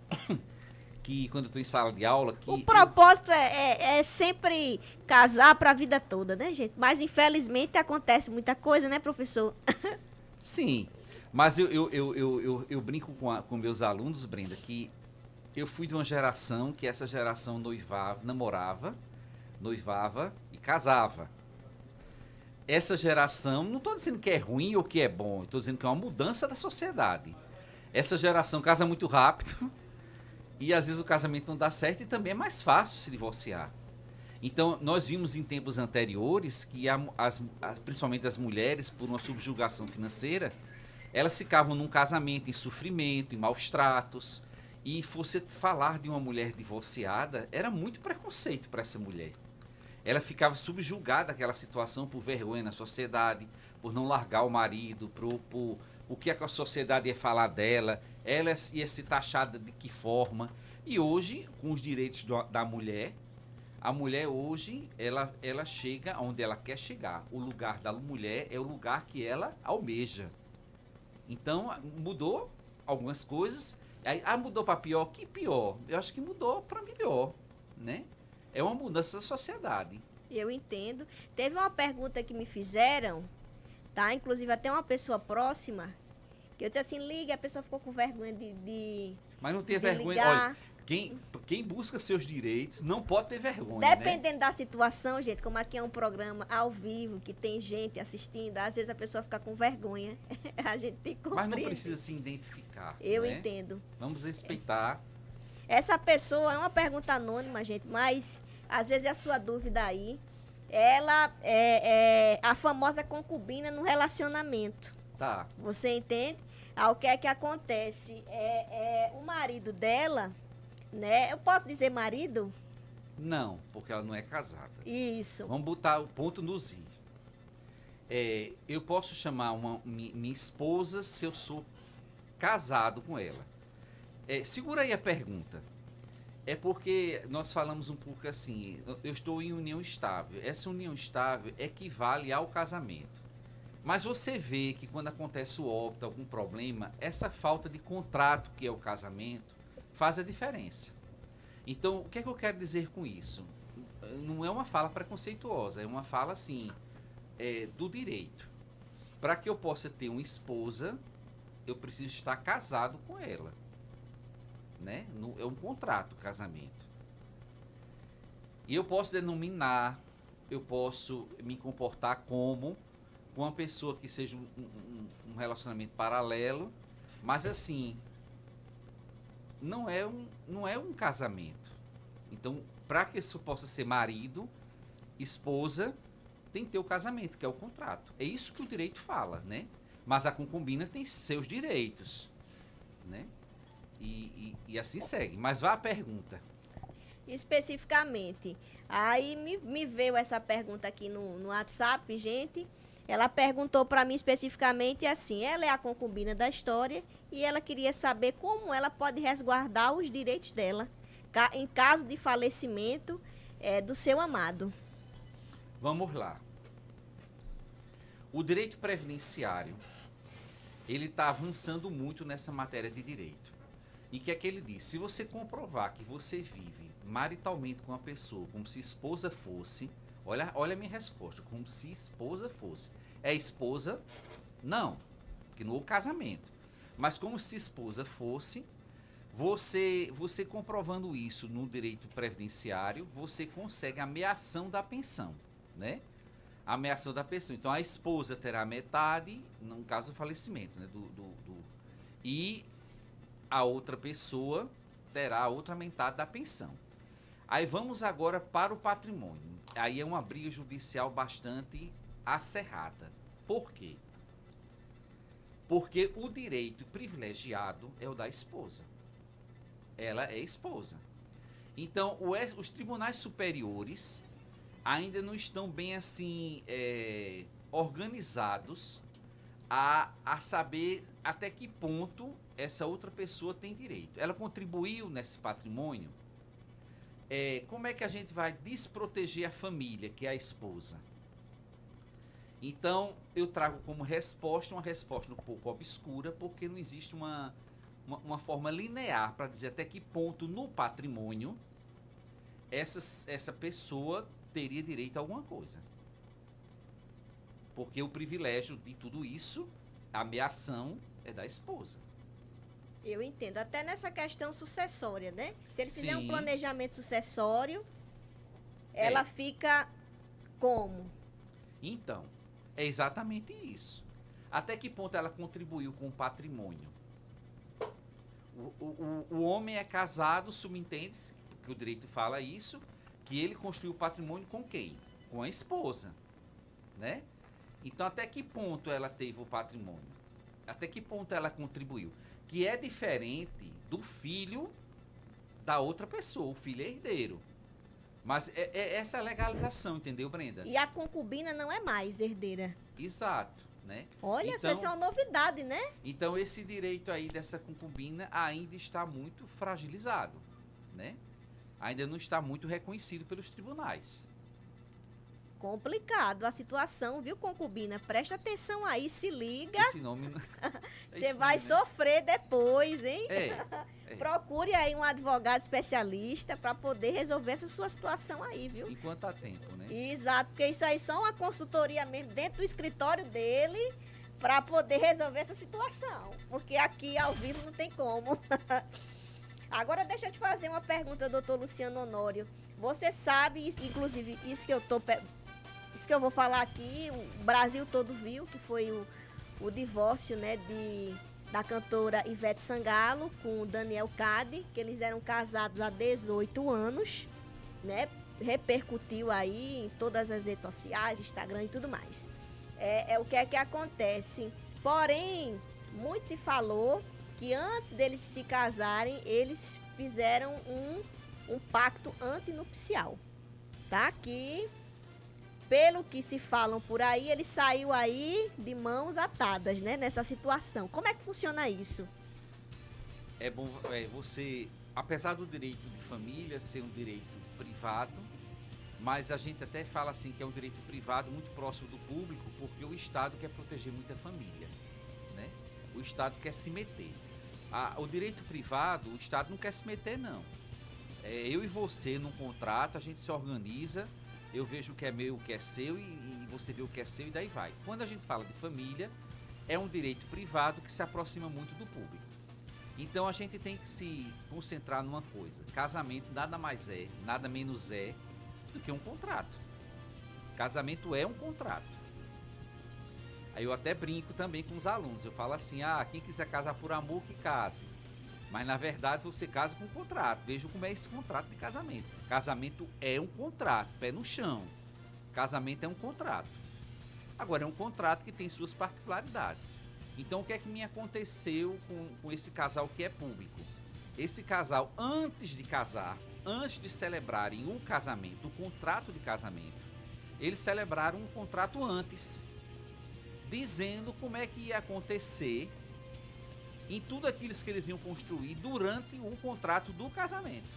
que quando eu estou em sala de aula... O propósito é sempre casar para a vida toda, né, gente? Mas, infelizmente, acontece muita coisa, né, professor? Sim, mas eu brinco com meus alunos, Brenda, que eu fui de uma geração que essa geração namorava, noivava e casava. Essa geração, não estou dizendo que é ruim ou que é bom, estou dizendo que é uma mudança da sociedade. Essa geração casa muito rápido e às vezes o casamento não dá certo e também é mais fácil se divorciar. Então, nós vimos em tempos anteriores que principalmente as mulheres, por uma subjugação financeira, elas ficavam num casamento em sofrimento, em maus tratos. E você falar de uma mulher divorciada era muito preconceito para essa mulher. Ela ficava subjugada àquela situação por vergonha na sociedade, por não largar o marido, por o que a sociedade ia falar dela, ela ia ser taxada de que forma. E hoje, com os direitos da mulher, a mulher hoje, ela chega onde ela quer chegar. O lugar da mulher é o lugar que ela almeja. Então, mudou algumas coisas. Mudou para pior? Que pior? Eu acho que mudou para melhor, né? É uma mudança da sociedade. Eu entendo. Teve uma pergunta que me fizeram, tá? Inclusive até uma pessoa próxima, que eu disse assim, liga, a pessoa ficou com vergonha de Mas não ter vergonha. ligar. Olha, quem busca seus direitos não pode ter vergonha, Dependendo da situação, gente, como aqui é um programa ao vivo, que tem gente assistindo, às vezes a pessoa fica com vergonha. A gente tem que compreender. Mas não precisa se identificar. Eu né? entendo. Vamos respeitar. Essa pessoa é uma pergunta anônima, gente, mas às vezes é a sua dúvida aí. Ela é a famosa concubina no relacionamento. Tá. Você entende? O que é que acontece? O marido dela, né? Eu posso dizer marido? Não, porque ela não é casada. Isso. Vamos botar o ponto nos i. Eu posso chamar minha esposa se eu sou casado com ela. Segura aí a pergunta. É porque nós falamos um pouco assim, eu estou em união estável. Essa união estável equivale ao casamento. Mas você vê que quando acontece o óbito, algum problema, essa falta de contrato que é o casamento faz a diferença. Então, o que é que eu quero dizer com isso? Não é uma fala preconceituosa, é uma fala assim, do direito. Para que eu possa ter uma esposa, eu preciso estar casado com ela. Né? É um contrato, casamento. E eu posso denominar, eu posso me comportar como com uma pessoa que seja um relacionamento paralelo, mas assim, não é um casamento. Então, para que isso possa ser marido, esposa, tem que ter o casamento, que é o contrato. É isso que o direito fala, né? Mas a concubina tem seus direitos, né? E assim segue. Mas vá a pergunta. Especificamente. Aí me veio essa pergunta aqui no WhatsApp, gente. Ela perguntou para mim especificamente assim, ela é a concubina da história e ela queria saber como ela pode resguardar os direitos dela em caso de falecimento do seu amado. Vamos lá. O direito previdenciário, ele está avançando muito nessa matéria de direito. E o que é que ele diz? Se você comprovar que você vive maritalmente com uma pessoa como se esposa fosse, olha a minha resposta, como se esposa fosse. É esposa? Não, porque não houve casamento. Mas como se esposa fosse, você comprovando isso no direito previdenciário, você consegue a ameação da pensão, né? A ameação da pensão. Então a esposa terá metade, no caso do falecimento, né? E a outra pessoa terá a outra metade da pensão. Aí vamos agora para o patrimônio. Aí é uma briga judicial bastante acirrada. Por quê? Porque o direito privilegiado é o da esposa. Ela é esposa. Então, os tribunais superiores ainda não estão bem assim organizados a saber até que ponto essa outra pessoa tem direito. Ela contribuiu nesse patrimônio? Como é que a gente vai desproteger a família, que é a esposa? Então, eu trago como resposta, uma resposta um pouco obscura, porque não existe uma forma linear para dizer até que ponto no patrimônio essa pessoa teria direito a alguma coisa. Porque o privilégio de tudo isso, a ameação, é da esposa. Eu entendo. Até nessa questão sucessória, né? Se ele fizer Sim. um planejamento sucessório, ela fica como? Então, é exatamente isso. Até que ponto ela contribuiu com o patrimônio? O homem é casado, subentende-se, que o direito fala isso, que ele construiu o patrimônio com quem? Com a esposa, né? Então, até que ponto ela teve o patrimônio? Até que ponto ela contribuiu? Que é diferente do filho da outra pessoa, o filho é herdeiro. Mas essa é a legalização, entendeu, Brenda? E a concubina não é mais herdeira. Exato, né? Olha, então, isso é uma novidade, né? Então, esse direito aí dessa concubina ainda está muito fragilizado, né? Ainda não está muito reconhecido pelos tribunais. Complicado a situação, viu, concubina? Presta atenção aí, se liga. Esse nome não... Você vai sofrer depois, hein? É. Procure aí um advogado especialista para poder resolver essa sua situação aí, viu? Enquanto há tempo, né? Exato, porque isso aí é só uma consultoria mesmo dentro do escritório dele para poder resolver essa situação. Porque aqui ao vivo não tem como. Agora deixa eu te fazer uma pergunta, doutor Luciano Honório. Você sabe, inclusive, isso que eu vou falar aqui, o Brasil todo viu, que foi o divórcio, né, da cantora Ivete Sangalo com o Daniel Cade, que eles eram casados há 18 anos, né? Repercutiu aí em todas as redes sociais, Instagram e tudo mais. O que é que acontece? Porém, muito se falou que antes deles se casarem, eles fizeram um pacto antinupcial, tá? Que, pelo que se falam por aí, ele saiu aí de mãos atadas, né? Nessa situação. Como é que funciona isso? É bom você, apesar do direito de família ser um direito privado, mas a gente até fala assim que é um direito privado muito próximo do público, porque o Estado quer proteger muito a família, né? O Estado quer se meter. O direito privado, o Estado não quer se meter, não. Eu e você, num contrato, a gente se organiza, eu vejo o que é meu, o que é seu, e você vê o que é seu, e daí vai. Quando a gente fala de família, é um direito privado que se aproxima muito do público. Então a gente tem que se concentrar numa coisa. Casamento nada mais é, nada menos é do que um contrato. Casamento é um contrato. Aí eu até brinco também com os alunos. Eu falo assim, quem quiser casar por amor, que case. Mas, na verdade, você casa com um contrato. Veja como é esse contrato de casamento. Casamento é um contrato, pé no chão. Casamento é um contrato. Agora, é um contrato que tem suas particularidades. Então, o que é que me aconteceu com esse casal que é público? Esse casal, antes de casar, antes de celebrarem o casamento, o contrato de casamento, eles celebraram um contrato antes, dizendo como é que ia acontecer em tudo aquilo que eles iam construir durante o contrato do casamento.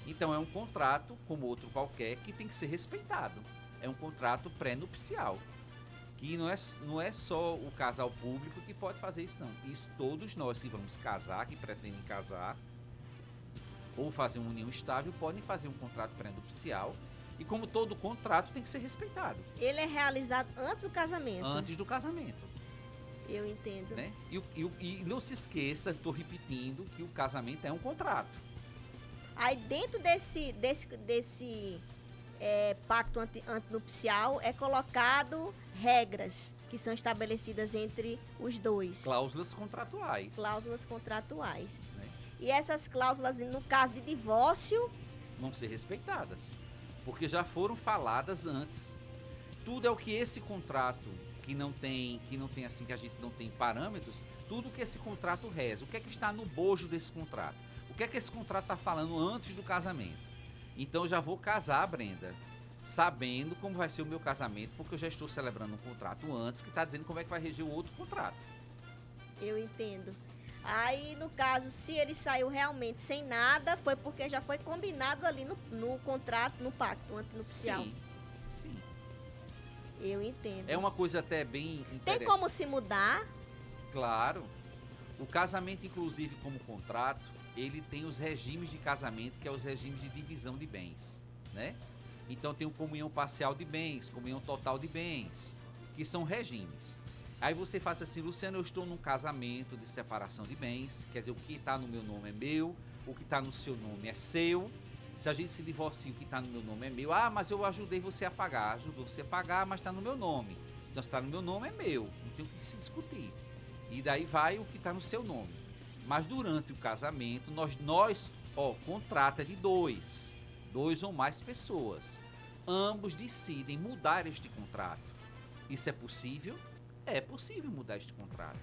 Então é um contrato, como outro qualquer, que tem que ser respeitado. É um contrato pré-nupcial, que não é só o casal público que pode fazer isso, não. Isso todos nós que vamos casar, que pretendem casar, ou fazer uma união estável, podem fazer um contrato pré-nupcial. E como todo contrato, tem que ser respeitado. Ele é realizado antes do casamento? Antes do casamento. Eu entendo. Né? E não se esqueça, estou repetindo, que o casamento é um contrato. Aí dentro desse pacto antinupcial é colocado regras que são estabelecidas entre os dois. Cláusulas contratuais. Cláusulas contratuais. Né? E essas cláusulas, no caso de divórcio, vão ser respeitadas, porque já foram faladas antes. Tudo é o que esse contrato, que não tem assim, que a gente não tem parâmetros, tudo que esse contrato reza. O que é que está no bojo desse contrato? O que é que esse contrato está falando antes do casamento? Então eu já vou casar, Brenda, sabendo como vai ser o meu casamento, porque eu já estou celebrando um contrato antes, que está dizendo como é que vai reger o outro contrato. Eu entendo. Aí, no caso, se ele saiu realmente sem nada, foi porque já foi combinado ali no contrato, no pacto antinupcial. Sim, sim. Eu entendo. É uma coisa até bem interessante. Tem como se mudar? Claro. O casamento, inclusive, como contrato, ele tem os regimes de casamento, que é os regimes de divisão de bens, né? Então tem o comunhão parcial de bens, comunhão total de bens, que são regimes. Aí você faz assim, Luciano, eu estou num casamento de separação de bens, quer dizer, o que está no meu nome é meu, o que está no seu nome é seu. Se a gente se divorcia, o que está no meu nome é meu. Ah, mas eu ajudei você a pagar. Ajudou você a pagar, mas está no meu nome. Então, se está no meu nome, é meu. Não tem o que se discutir. E daí vai o que está no seu nome. Mas durante o casamento, contrato é de dois ou mais pessoas. Ambos decidem mudar este contrato. Isso é possível? É possível mudar este contrato.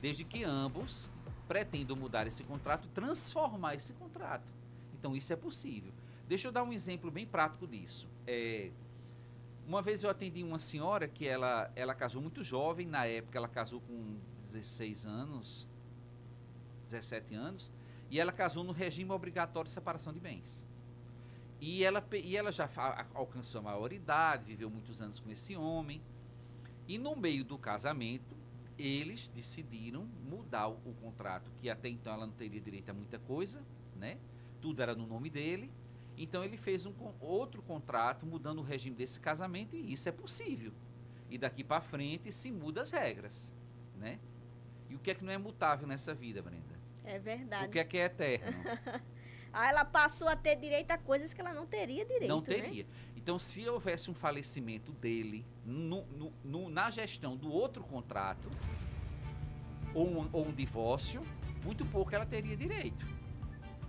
Desde que ambos pretendam mudar esse contrato, transformar esse contrato. Então isso é possível. Deixa eu dar um exemplo bem prático disso. Uma vez eu atendi uma senhora que ela casou muito jovem. Na época ela casou com 16 anos, 17 anos, e ela casou no regime obrigatório de separação de bens. E ela já alcançou a maioridade, viveu muitos anos com esse homem. E no meio do casamento, eles decidiram mudar o contrato, que até então ela não teria direito a muita coisa, né? Tudo era no nome dele. Então ele fez outro contrato mudando o regime desse casamento, e isso é possível. E daqui para frente se muda as regras, né? E o que é que não é mutável nessa vida, Brenda? É verdade. O que é eterno? Aí ela passou a ter direito a coisas que ela não teria direito, não teria. Né? Então, se houvesse um falecimento dele na gestão do outro contrato, ou um divórcio, muito pouco ela teria direito,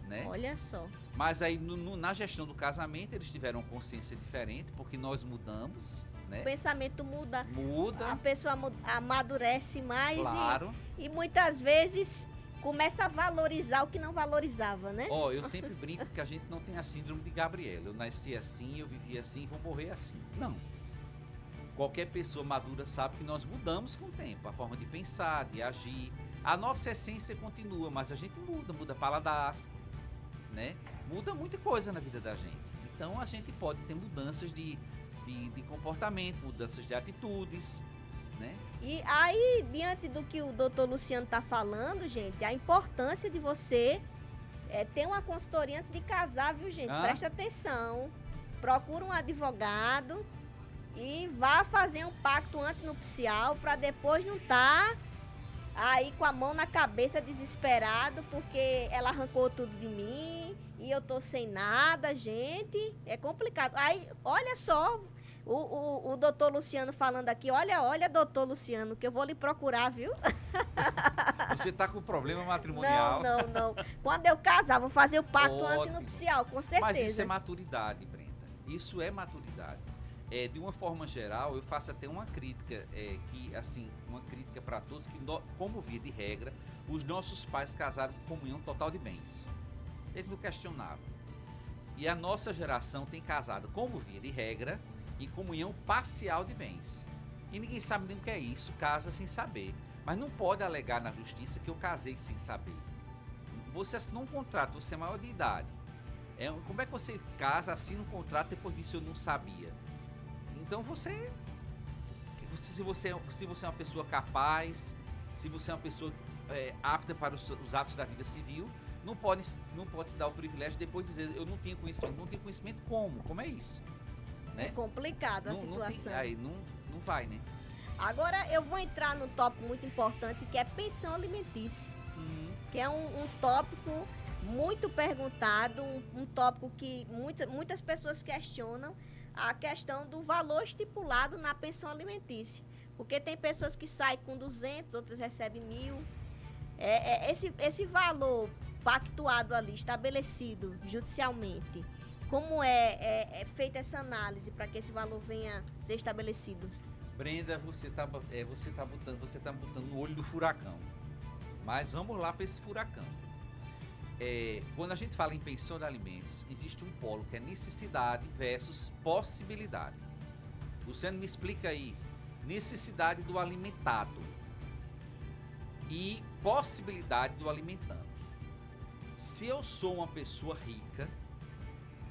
né? Olha só. Mas aí, na gestão do casamento, eles tiveram consciência diferente, porque nós mudamos, né? O pensamento muda. Muda. A pessoa amadurece mais. Claro. E muitas vezes começa a valorizar o que não valorizava, né? Eu sempre brinco que a gente não tem a síndrome de Gabriela. Eu nasci assim, eu vivi assim e vou morrer assim. Não. Qualquer pessoa madura sabe que nós mudamos com o tempo. A forma de pensar, de agir. A nossa essência continua, mas a gente muda paladar, né? Muda muita coisa na vida da gente. Então a gente pode ter mudanças de comportamento, mudanças de atitudes, né? E aí, diante do que o doutor Luciano está falando, gente, a importância de você ter uma consultoria antes de casar, viu, gente? Presta atenção, procura um advogado e vá fazer um pacto antinupcial para depois não estar aí com a mão na cabeça, desesperado, porque ela arrancou tudo de mim e eu tô sem nada, gente. É complicado. Aí, olha só, o doutor Luciano falando aqui. Olha, doutor Luciano, que eu vou lhe procurar, viu? Você tá com problema matrimonial. Não. Quando eu casar, vou fazer o pacto Ótimo. antinupcial, com certeza. Mas isso é maturidade, Brenda. Isso é maturidade. De uma forma geral, eu faço até uma crítica, uma crítica para todos, que como via de regra, os nossos pais casaram com comunhão total de bens. Eles não questionavam. E a nossa geração tem casado, como via de regra, em comunhão parcial de bens. E ninguém sabe nem o que é isso, casa sem saber. Mas não pode alegar na justiça que eu casei sem saber. Você assinou um contrato, você é maior de idade. Como é que você casa, assina um contrato, depois disso eu não sabia? Então se você é uma pessoa capaz, se você é uma pessoa apta para os atos da vida civil, não pode se dar o privilégio de depois dizer eu não tinha conhecimento. Não tenho conhecimento como? Como é isso? Né? É complicado a situação. Não vai, né? Agora eu vou entrar num tópico muito importante, que é pensão alimentícia. Que é um tópico muito perguntado, um tópico que muitas pessoas questionam, a questão do valor estipulado na pensão alimentícia. Porque tem pessoas que saem com 200, outras recebem 1.000. Esse valor pactuado ali, estabelecido judicialmente, como é feita essa análise para que esse valor venha a ser estabelecido? Brenda, você tá botando no olho do furacão. Mas vamos lá para esse furacão. Quando a gente fala em pensão de alimentos, existe um polo que é necessidade versus possibilidade. Luciano, me explica aí. Necessidade do alimentado e possibilidade do alimentante. Se eu sou uma pessoa rica,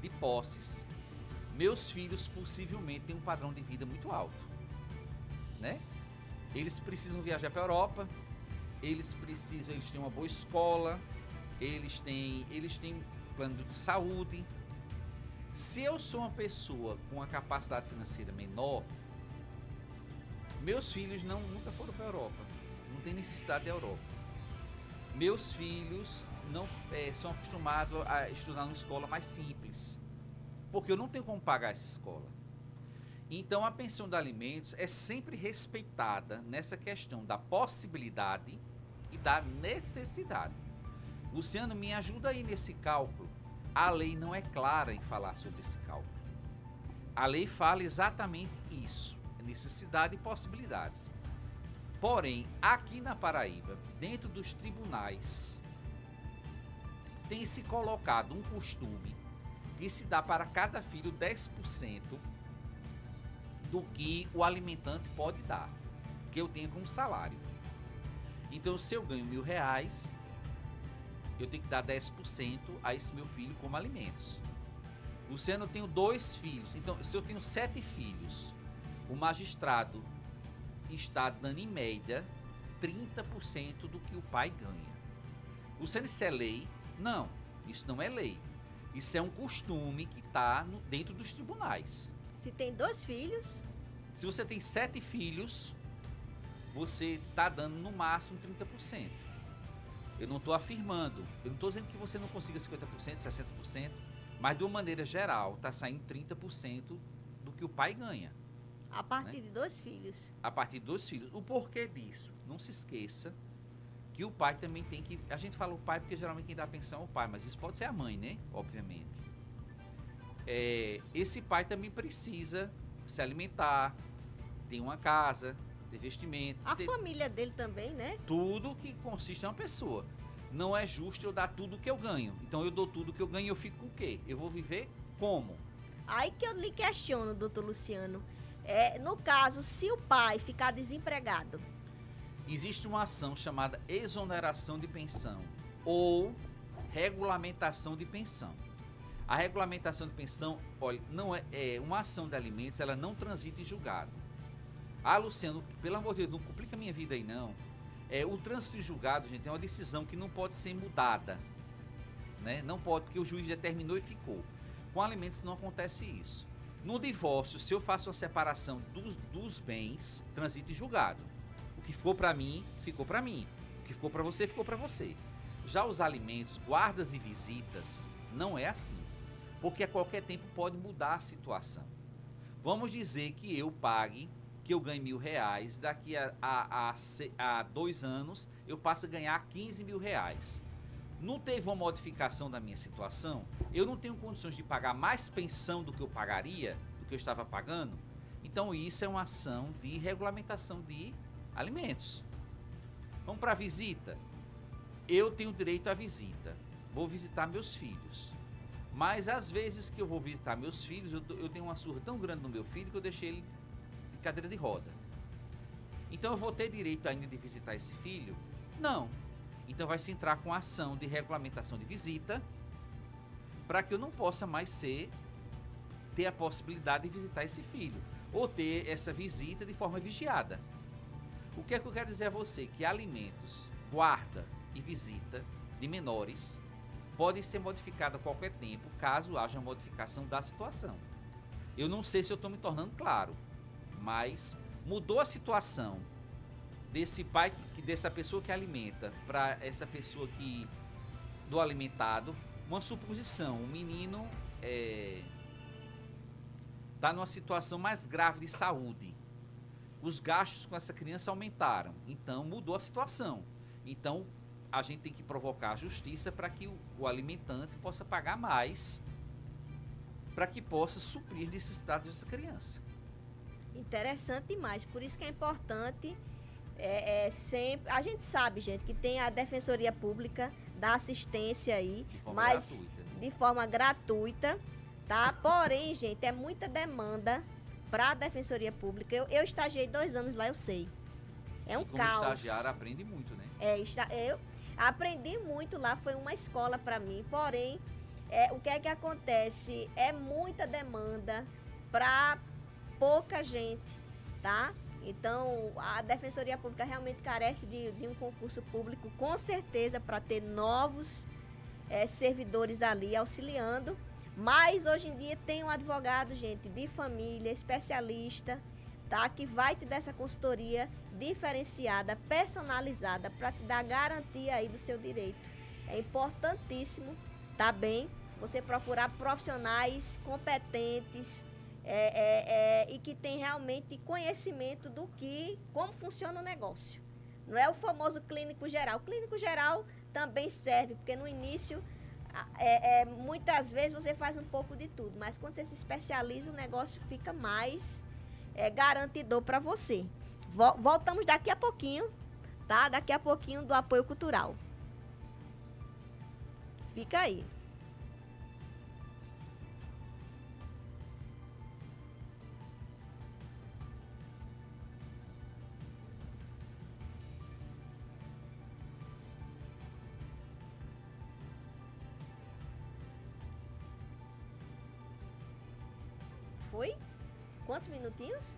de posses, meus filhos possivelmente têm um padrão de vida muito alto, né? Eles precisam viajar para a Europa, eles têm uma boa escola, eles têm plano de saúde. Se eu sou uma pessoa com uma capacidade financeira menor, meus filhos nunca foram para a Europa, não tem necessidade da Europa. Meus filhos não são acostumados a estudar numa escola mais simples, porque eu não tenho como pagar essa escola. Então a pensão de alimentos é sempre respeitada nessa questão da possibilidade e da necessidade. Luciano, me ajuda aí nesse cálculo. A lei não é clara em falar sobre esse cálculo. A lei fala exatamente isso, necessidade e possibilidades. Porém, aqui na Paraíba, dentro dos tribunais, tem se colocado um costume de se dar para cada filho 10% do que o alimentante pode dar, que eu tenho como salário. Então, se eu ganho R$1.000, eu tenho que dar 10% a esse meu filho como alimentos. Luciano, eu tenho 2 filhos, então se eu tenho 7 filhos, o magistrado está dando em média 30% do que o pai ganha. Luciano, isso é lei? Não, isso não é lei. Isso é um costume que está dentro dos tribunais. Se tem 2 filhos? Se você tem 7 filhos, você está dando no máximo 30%. Eu não estou afirmando, eu não estou dizendo que você não consiga 50%, 60%, mas de uma maneira geral, está saindo 30% do que o pai ganha. A partir de 2 filhos? A partir de 2 filhos. O porquê disso? Não se esqueça que o pai também tem que... A gente fala o pai porque geralmente quem dá a pensão é o pai, mas isso pode ser a mãe, né? Obviamente. Esse pai também precisa se alimentar, ter uma casa, ter vestimento. A família dele também, né? Tudo que consiste em uma pessoa. Não é justo eu dar tudo que eu ganho. Então eu dou tudo que eu ganho e eu fico com o quê? Eu vou viver como? Aí que eu lhe questiono, doutor Luciano. No caso, se o pai ficar desempregado, existe uma ação chamada exoneração de pensão ou regulamentação de pensão. A regulamentação de pensão, olha, não é uma ação de alimentos, ela não transita em julgado. Ah, Luciano, pelo amor de Deus, não complica a minha vida aí não. O trânsito em julgado, gente, é uma decisão que não pode ser mudada, né? Não pode, porque o juiz determinou e ficou. Com alimentos não acontece isso. No divórcio, se eu faço uma separação dos bens, transita em julgado. O que ficou para mim, ficou para mim. O que ficou para você, ficou para você. Já os alimentos, guardas e visitas, não é assim. Porque a qualquer tempo pode mudar a situação. Vamos dizer que eu pague que eu ganho R$1.000, daqui a 2 anos eu passo a ganhar R$15.000. Não teve uma modificação da minha situação? Eu não tenho condições de pagar mais pensão do que eu pagaria, do que eu estava pagando? Então isso é uma ação de regulamentação de alimentos. Vamos para a visita. Eu tenho direito à visita. Vou visitar meus filhos. Mas às vezes que eu vou visitar meus filhos, eu tenho uma surra tão grande no meu filho que eu deixei ele de cadeira de roda. Então eu vou ter direito ainda de visitar esse filho? Não. Então vai se entrar com a ação de regulamentação de visita para que eu não possa mais ter a possibilidade de visitar esse filho ou ter essa visita de forma vigiada. O que é que eu quero dizer a você? Que alimentos, guarda e visita de menores podem ser modificados a qualquer tempo, caso haja modificação da situação. Eu não sei se eu estou me tornando claro, mas mudou a situação desse pai, dessa pessoa que alimenta, para essa pessoa do alimentado. Uma suposição, o menino está numa situação mais grave de saúde. Os gastos com essa criança aumentaram, então mudou a situação. Então a gente tem que provocar a justiça para que o alimentante possa pagar mais, para que possa suprir necessidades dessa criança. Interessante demais, por isso que é importante sempre. A gente sabe, gente, que tem a Defensoria Pública da assistência aí, mas de forma gratuita, tá? Porém, gente, é muita demanda para a Defensoria Pública. Eu estagiei 2 anos lá, eu sei. É um como caos. Estagiário aprende muito, né? Eu aprendi muito lá, foi uma escola para mim. Porém, o que é que acontece? É muita demanda para pouca gente, tá? Então, a Defensoria Pública realmente carece de um concurso público, com certeza, para ter novos servidores ali auxiliando. Mas, hoje em dia, tem um advogado, gente, de família, especialista, tá? Que vai te dar essa consultoria diferenciada, personalizada, para te dar garantia aí do seu direito. É importantíssimo, tá bem? Você procurar profissionais competentes, e que tem realmente conhecimento como funciona o negócio. Não é o famoso clínico geral. O clínico geral também serve, porque no início, muitas vezes você faz um pouco de tudo, mas quando você se especializa, o negócio fica mais garantidor para você. Voltamos daqui a pouquinho, tá? Daqui a pouquinho do apoio cultural. Fica aí. Foi? Quantos minutinhos?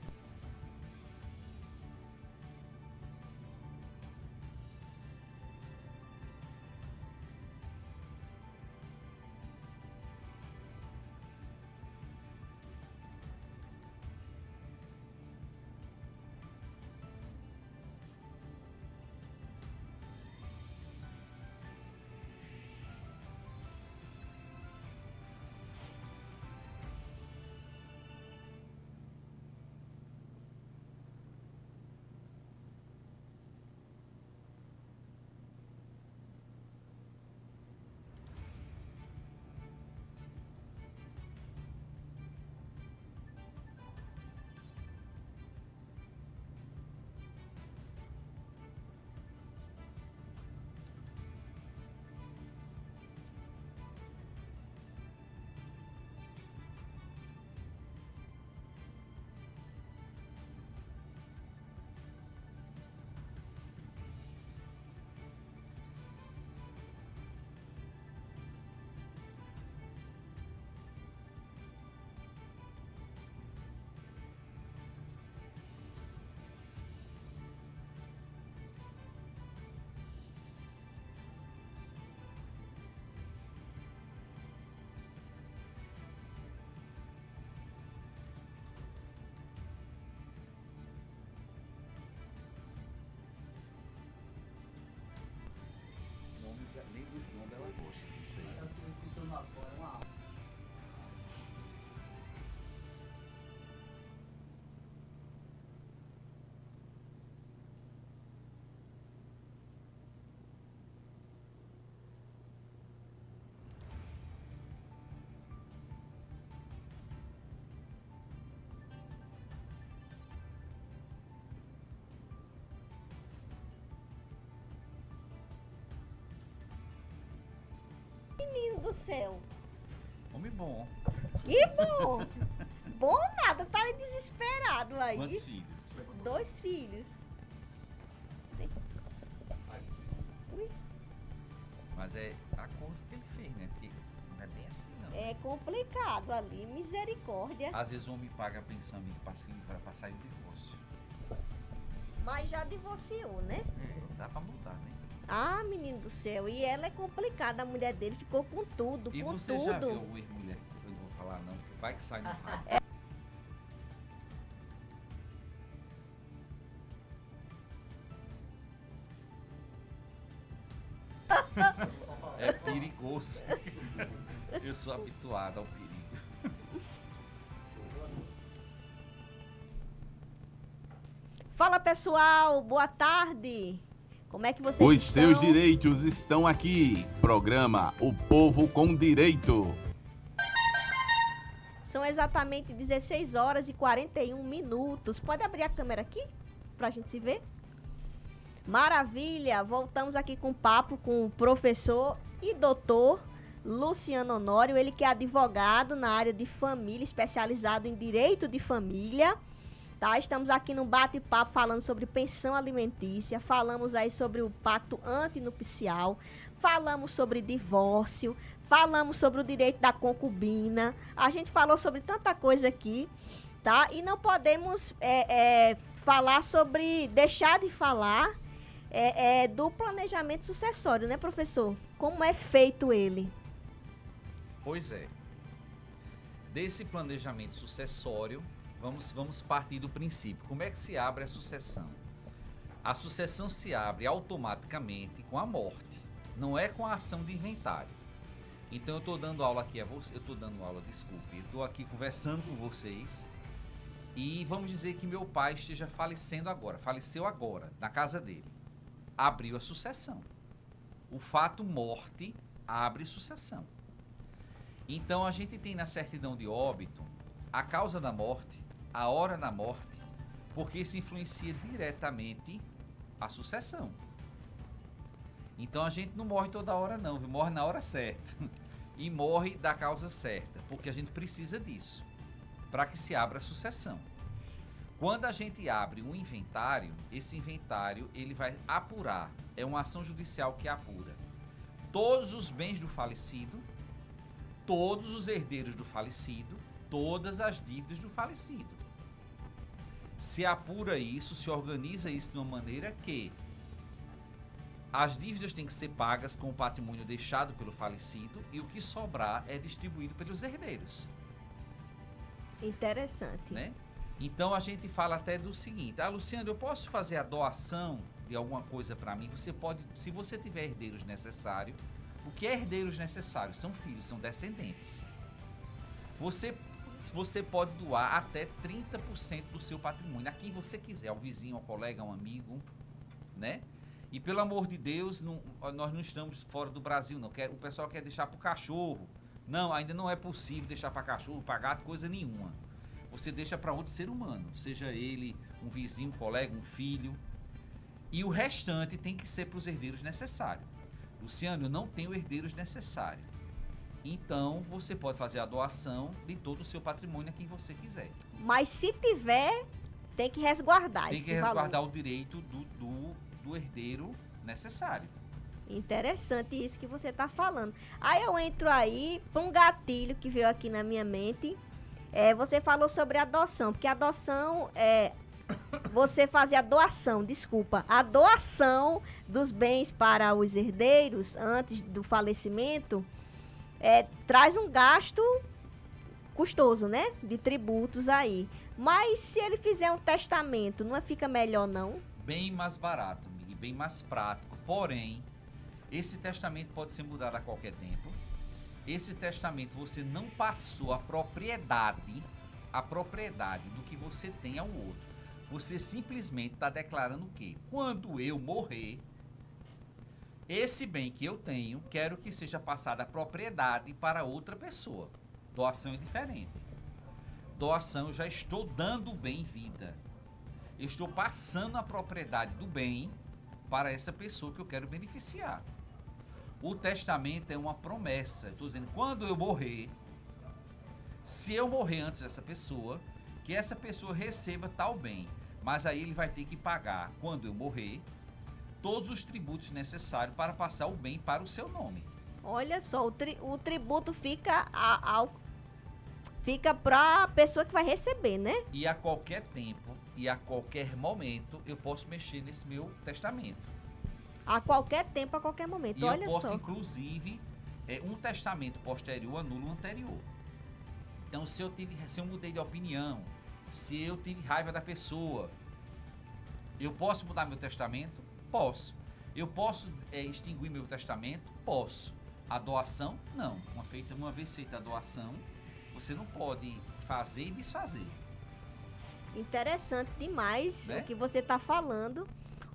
Menino do céu. Homem bom. Que bom. Bom nada, tá desesperado aí. Quantos filhos? 2 filhos. Mas é a cor que ele fez, né? Porque não é bem assim, não. É complicado ali, misericórdia. Às vezes o homem paga a pensão amigo para passar em divórcio. Mas já divorciou, né? Dá pra mudar, né? Ah, menino do céu. E ela é complicada, a mulher dele ficou com tudo, E com você tudo. já viu uma ex-mulher? Eu não vou falar não, porque vai que sai no rádio. É perigoso. Eu sou habituado ao perigo. Fala, pessoal, boa tarde. Como é que vocês Os estão? seus direitos estão aqui. Programa O Povo com Direito. São exatamente 16 horas e 41 minutos. Pode abrir a câmera aqui pra gente se ver? Maravilha! Voltamos aqui com papo com o professor e doutor Luciano Honório, ele que é advogado na área de família, especializado em direito de família. Tá? Estamos aqui num bate-papo falando sobre pensão alimentícia, falamos aí sobre o pacto antinupcial, falamos sobre divórcio, falamos sobre o direito da concubina, a gente falou sobre tanta coisa aqui, tá? E não podemos falar sobre, deixar de falar do planejamento sucessório, né, professor? Como é feito ele? Pois é. Desse planejamento sucessório, vamos partir do princípio. Como é que se abre a sucessão? A sucessão se abre automaticamente com a morte, não é com a ação de inventário. Então eu estou dando aula aqui a você, eu estou aqui conversando com vocês e vamos dizer que meu pai esteja faleceu agora, na casa dele. Abriu a sucessão. O fato morte abre sucessão. Então a gente tem na certidão de óbito a causa da morte, a hora da morte, porque isso influencia diretamente a sucessão. Então a gente não morre toda hora não, morre na hora certa. E morre da causa certa, porque a gente precisa disso, para que se abra a sucessão. Quando a gente abre um inventário, esse inventário ele vai apurar, é uma ação judicial que apura todos os bens do falecido, todos os herdeiros do falecido, todas as dívidas do falecido. Se apura isso, se organiza isso de uma maneira que as dívidas têm que ser pagas com o patrimônio deixado pelo falecido e o que sobrar é distribuído pelos herdeiros. Interessante. Né? Então a gente fala até do seguinte: Luciano, eu posso fazer a doação de alguma coisa para mim? Você pode, se você tiver herdeiros necessários. O que é herdeiros necessários? São filhos, são descendentes. Você pode doar até 30% do seu patrimônio a quem você quiser, ao vizinho, ao colega, ao amigo, né? E pelo amor de Deus, nós não estamos fora do Brasil, não. O pessoal quer deixar para o cachorro. Não, ainda não é possível deixar para cachorro, para gato, coisa nenhuma. Você deixa para outro ser humano, seja ele um vizinho, um colega, um filho. E o restante tem que ser para os herdeiros necessários. Luciano, eu não tenho herdeiros necessários. Então, você pode fazer a doação de todo o seu patrimônio a quem você quiser. Mas se tiver, tem que resguardar Tem esse que resguardar valor. o direito do herdeiro necessário. Interessante isso que você está falando. Aí eu entro aí para um gatilho que veio aqui na minha mente. Você falou sobre adoção, porque adoção é você fazer a doação dos bens para os herdeiros antes do falecimento traz um gasto custoso, né? De tributos aí. Mas se ele fizer um testamento, não fica melhor não? Bem mais barato, amigo, bem mais prático. Porém, esse testamento pode ser mudado a qualquer tempo. Esse testamento você não passou a propriedade do que você tem ao outro. Você simplesmente está declarando o quê? Quando eu morrer, esse bem que eu tenho, quero que seja passada a propriedade para outra pessoa. Doação é diferente. Doação, eu já estou dando o bem em vida. Eu estou passando a propriedade do bem para essa pessoa que eu quero beneficiar. O testamento é uma promessa. Estou dizendo, quando eu morrer, se eu morrer antes dessa pessoa, que essa pessoa receba tal bem. Mas aí ele vai ter que pagar, quando eu morrer, todos os tributos necessários para passar o bem para o seu nome. Olha só, o tributo fica para a pessoa que vai receber, né? E a qualquer tempo e a qualquer momento eu posso mexer nesse meu testamento. A qualquer tempo, a qualquer momento. E olha eu posso, só. inclusive, um testamento posterior anula o anterior. Então, se eu mudei de opinião, se eu tive raiva da pessoa, eu posso mudar meu testamento? Posso. Eu posso extinguir meu testamento? Posso. A doação? Não. Uma vez feita a doação, você não pode fazer e desfazer. Interessante demais, né? O que você está falando.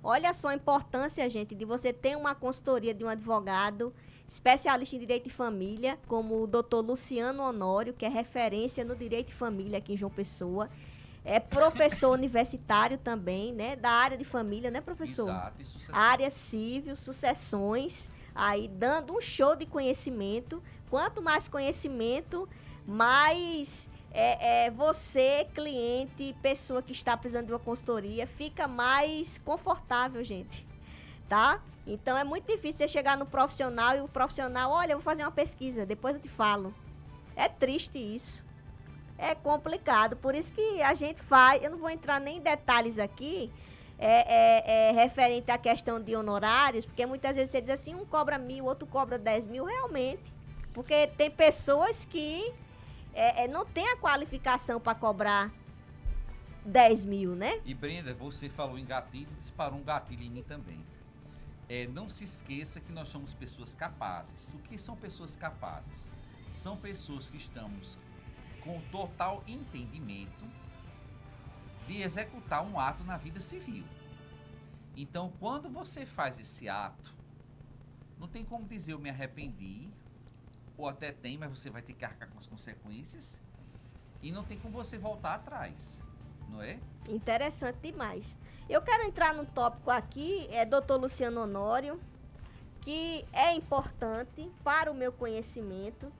Olha só a importância, gente, de você ter uma consultoria de um advogado especialista em direito de família, como o Dr. Luciano Honório, que é referência no direito de família aqui em João Pessoa. É professor universitário também, né? Da área de família, né, professor? Exato, e sucessão. Área civil, sucessões, aí dando um show de conhecimento. Quanto mais conhecimento, mais você, cliente, pessoa que está precisando de uma consultoria, fica mais confortável, gente, tá? Então é muito difícil você chegar no profissional e o profissional, olha, eu vou fazer uma pesquisa, depois eu te falo. É triste isso. É complicado, por isso que a gente faz, eu não vou entrar nem em detalhes aqui, referente à questão de honorários, porque muitas vezes você diz assim, um cobra 1.000, outro cobra 10.000, realmente, porque tem pessoas que não tem a qualificação para cobrar 10.000, né? E Brenda, você falou em gatilho, disparou um gatilho em mim também. Não se esqueça que nós somos pessoas capazes. O que são pessoas capazes? São pessoas que estamos com total entendimento de executar um ato na vida civil. Então, quando você faz esse ato, não tem como dizer eu me arrependi, ou até tem, mas você vai ter que arcar com as consequências, e não tem como você voltar atrás, não é? Interessante demais. Eu quero entrar num tópico aqui, Dr. Luciano Honório, que é importante para o meu conhecimento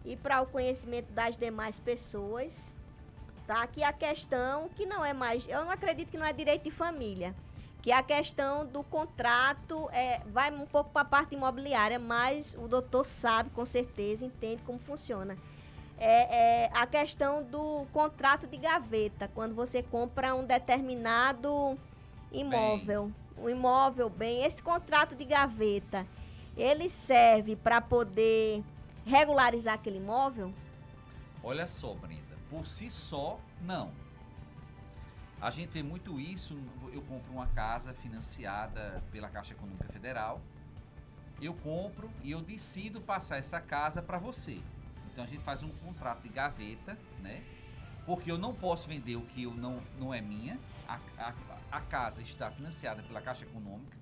e para o conhecimento das demais pessoas, tá? Que a questão que não é mais, eu não acredito que não é direito de família, que a questão do contrato vai um pouco para a parte imobiliária, mas o doutor sabe, com certeza, entende como funciona. A questão do contrato de gaveta, quando você compra um determinado imóvel, esse contrato de gaveta, ele serve para poder regularizar aquele imóvel? Olha só, Brenda, por si só, não. A gente vê muito isso, eu compro uma casa financiada pela Caixa Econômica Federal, eu compro e eu decido passar essa casa para você. Então a gente faz um contrato de gaveta, né? Porque eu não posso vender o que não é minha, a casa está financiada pela Caixa Econômica,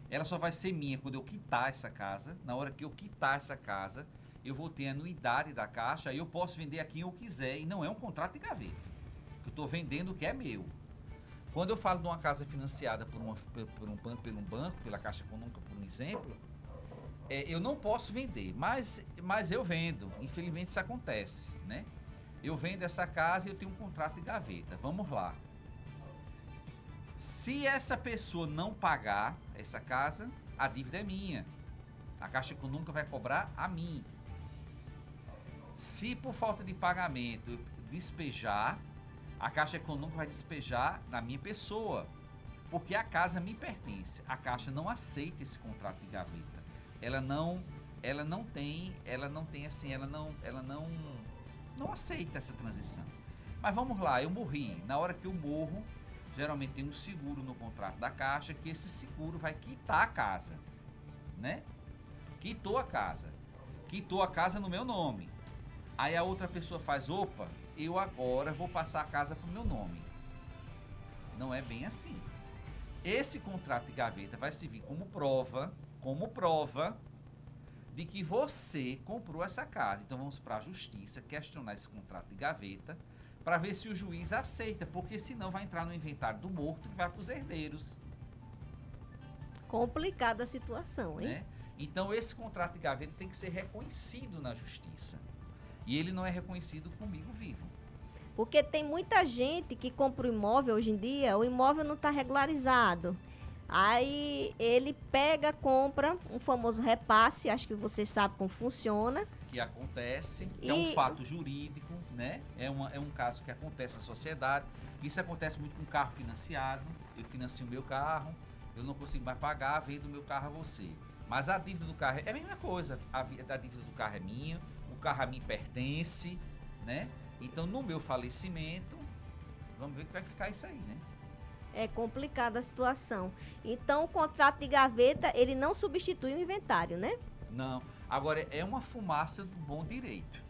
ela só vai ser minha quando eu quitar essa casa. Na hora que eu quitar essa casa, eu vou ter a anuidade da Caixa e eu posso vender a quem eu quiser, e não é um contrato de gaveta. Eu estou vendendo o que é meu. Quando eu falo de uma casa financiada por um banco, pela Caixa Econômica, por um exemplo, eu não posso vender, mas eu vendo. Infelizmente isso acontece, né? Eu vendo essa casa e eu tenho um contrato de gaveta. Vamos lá. Se essa pessoa não pagar essa casa, a dívida é minha. A Caixa Econômica vai cobrar a mim. Se por falta de pagamento eu despejar, a Caixa Econômica vai despejar na minha pessoa, porque a casa me pertence. A Caixa não aceita esse contrato de gaveta. Ela não aceita essa transição. Mas vamos lá, eu morri. Na hora que eu morro, geralmente tem um seguro no contrato da Caixa, que esse seguro vai quitar a casa, né? Quitou a casa no meu nome. Aí a outra pessoa faz, opa, eu agora vou passar a casa pro meu nome. Não é bem assim. Esse contrato de gaveta vai servir como prova de que você comprou essa casa. Então vamos para a justiça questionar esse contrato de gaveta para ver se o juiz aceita, porque senão vai entrar no inventário do morto que vai para os herdeiros. Complicada a situação, hein? Né? Então, esse contrato de gaveta tem que ser reconhecido na justiça. E ele não é reconhecido comigo vivo. Porque tem muita gente que compra o imóvel hoje em dia, o imóvel não está regularizado. Aí ele pega, compra um famoso repasse, acho que você sabe como funciona. Que acontece, que é um fato jurídico, né? É um caso que acontece na sociedade. Isso acontece muito com carro financiado. Eu financio o meu carro, eu não consigo mais pagar, vendo o meu carro a você. Mas a dívida do carro é a mesma coisa. A dívida do carro é minha, o carro a mim pertence, né? Então, no meu falecimento, vamos ver como vai ficar isso aí, né? É complicada a situação. Então, o contrato de gaveta, ele não substitui o inventário, né? Não. Agora, é uma fumaça do bom direito.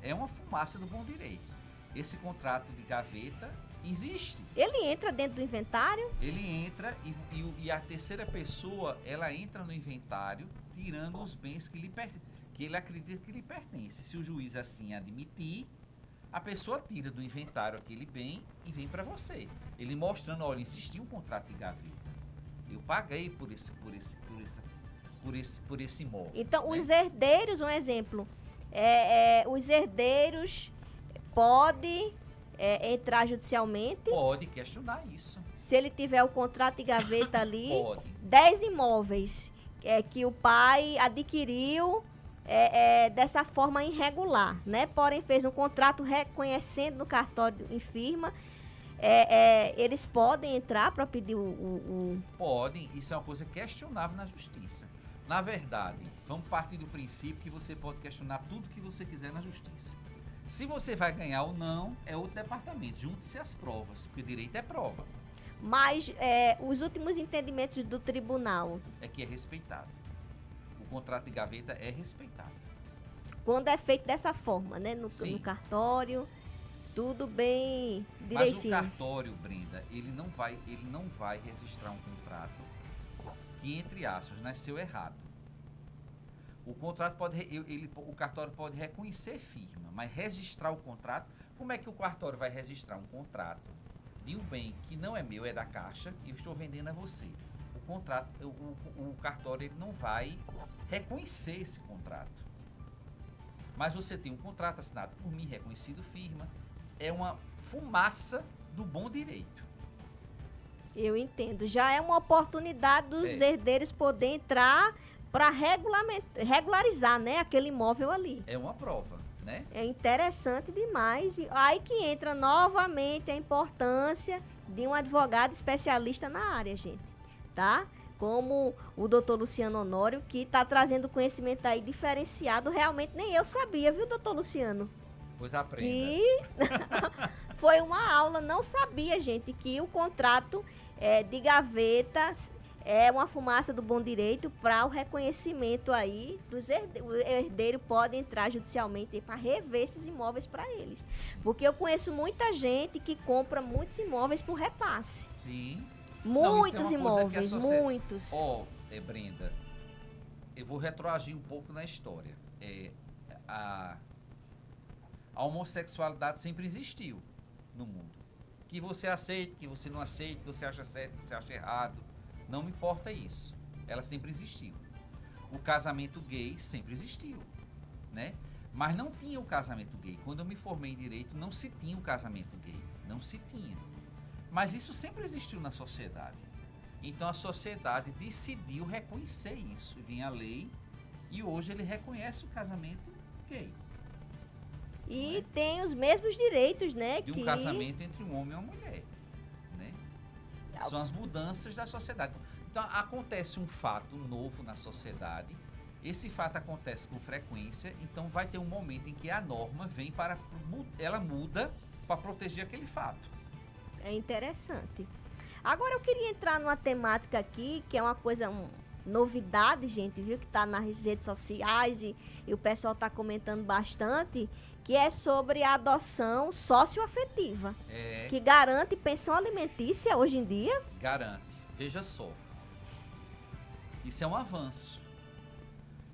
É uma fumaça do bom direito. Esse contrato de gaveta existe. Ele entra dentro do inventário? Ele entra e a terceira pessoa, ela entra no inventário, tirando os bens que ele acredita que lhe pertence. Se o juiz assim admitir, a pessoa tira do inventário aquele bem e vem para você. Ele mostrando, olha, existia um contrato de gaveta. Eu paguei por esse imóvel. Então, né? Os herdeiros, um exemplo, os herdeiros podem entrar judicialmente? Pode questionar isso. Se ele tiver o contrato de gaveta ali, Pode. 10 imóveis que o pai adquiriu dessa forma irregular, né? Porém, fez um contrato reconhecendo no cartório em firma. Eles podem entrar para pedir o... Podem, isso é uma coisa questionável na justiça. Na verdade, vamos partir do princípio que você pode questionar tudo que você quiser na justiça. Se você vai ganhar ou não, é outro departamento. Junte-se às provas, porque direito é prova. Mas os últimos entendimentos do tribunal... É que é respeitado. O contrato de gaveta é respeitado. Quando é feito dessa forma, né? No cartório, tudo bem direitinho. Mas o cartório, Brenda, ele não vai registrar um contrato que, entre aspas, nasceu errado. O contrato o cartório pode reconhecer firma, mas registrar o contrato, como é que o cartório vai registrar um contrato de um bem que não é meu, é da Caixa, e eu estou vendendo a você? O contrato, o cartório ele não vai reconhecer esse contrato. Mas você tem um contrato assinado por mim, reconhecido firma, é uma fumaça do bom direito. Eu entendo. Já é uma oportunidade dos herdeiros poder entrar para regularizar, né, aquele imóvel ali. É uma prova, né? É interessante demais. E aí que entra novamente a importância de um advogado especialista na área, gente, tá? Como o doutor Luciano Honório, que está trazendo conhecimento aí diferenciado. Realmente nem eu sabia, viu, doutor Luciano? Pois aprenda. Que foi uma aula, não sabia, gente, que o contrato de gavetas é uma fumaça do bom direito para o reconhecimento aí dos herdeiros. O herdeiro pode entrar judicialmente para rever esses imóveis para eles. Porque eu conheço muita gente que compra muitos imóveis por repasse. Sim. Muitos imóveis, muitos. Brenda, eu vou retroagir um pouco na história. A homossexualidade sempre existiu no mundo. Que você aceite, que você não aceite, que você acha certo, que você acha errado. Não me importa isso. Ela sempre existiu. O casamento gay sempre existiu, né? Mas não tinha o casamento gay. Quando eu me formei em direito, não se tinha o casamento gay. Não se tinha. Mas isso sempre existiu na sociedade. Então a sociedade decidiu reconhecer isso. Vinha a lei e hoje ele reconhece o casamento gay. E tem os mesmos direitos, né? De um casamento entre um homem e uma mulher, né? São as mudanças da sociedade. Então acontece um fato novo na sociedade. Esse fato acontece com frequência. Então vai ter um momento em que a norma vem ela muda para proteger aquele fato. É interessante. Agora eu queria entrar numa temática aqui, que é uma coisa, novidade, gente, viu? Que tá nas redes sociais e o pessoal tá comentando bastante, que é sobre a adoção socioafetiva. Que garante pensão alimentícia hoje em dia. Garante. Veja só. Isso é um avanço.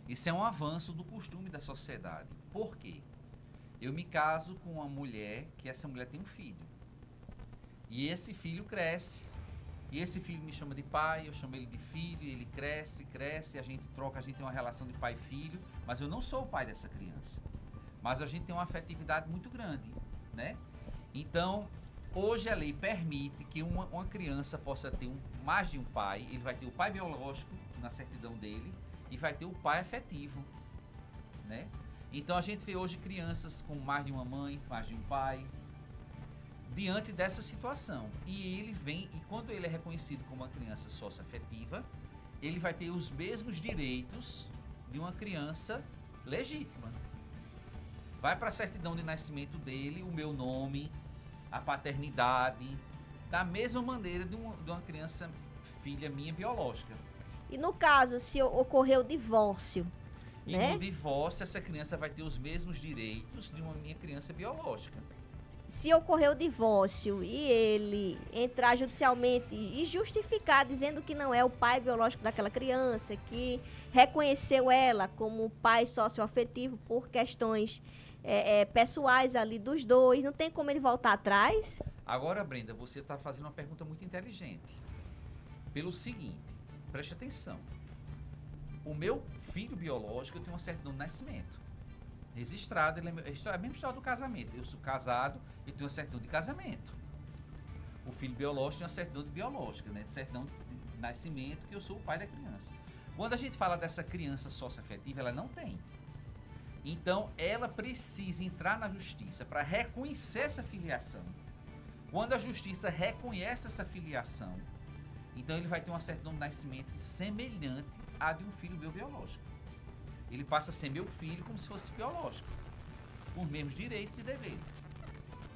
Isso é um avanço do costume da sociedade. Por quê? Eu me caso com uma mulher, que essa mulher tem um filho. E esse filho cresce E esse filho me chama de pai, eu chamo ele de filho, ele cresce, a gente troca, a gente tem uma relação de pai e filho, mas eu não sou o pai dessa criança. Mas a gente tem uma afetividade muito grande, né? Então, hoje a lei permite que uma criança possa ter mais de um pai. Ele vai ter o pai biológico na certidão dele e vai ter o pai afetivo, né? Então a gente vê hoje crianças com mais de uma mãe, mais de um pai, diante dessa situação. E ele vem, e quando ele é reconhecido como uma criança socioafetiva, ele vai ter os mesmos direitos de uma criança legítima. Vai para a certidão de nascimento dele o meu nome, a paternidade, da mesma maneira de uma criança filha minha biológica. E no caso, se ocorrer o divórcio, E né? no divórcio, essa criança vai ter os mesmos direitos de uma minha criança biológica. Se ocorrer o divórcio e ele entrar judicialmente e justificar dizendo que não é o pai biológico daquela criança, que reconheceu ela como pai socioafetivo por questões pessoais ali dos dois, não tem como ele voltar atrás? Agora, Brenda, você está fazendo uma pergunta muito inteligente. Pelo seguinte, preste atenção. O meu filho biológico, eu tenho uma certidão de nascimento. Registrado, ele é mesmo história do casamento. Eu sou casado e tenho uma certidão de casamento. O filho biológico tem uma certidão de biológica, né? Certidão de nascimento, que eu sou o pai da criança. Quando a gente fala dessa criança socioafetiva, ela não tem. Então, ela precisa entrar na justiça para reconhecer essa filiação. Quando a justiça reconhece essa filiação, então ele vai ter uma certidão de nascimento semelhante à de um filho meu biológico. Ele passa a ser meu filho como se fosse biológico, com os mesmos direitos e deveres.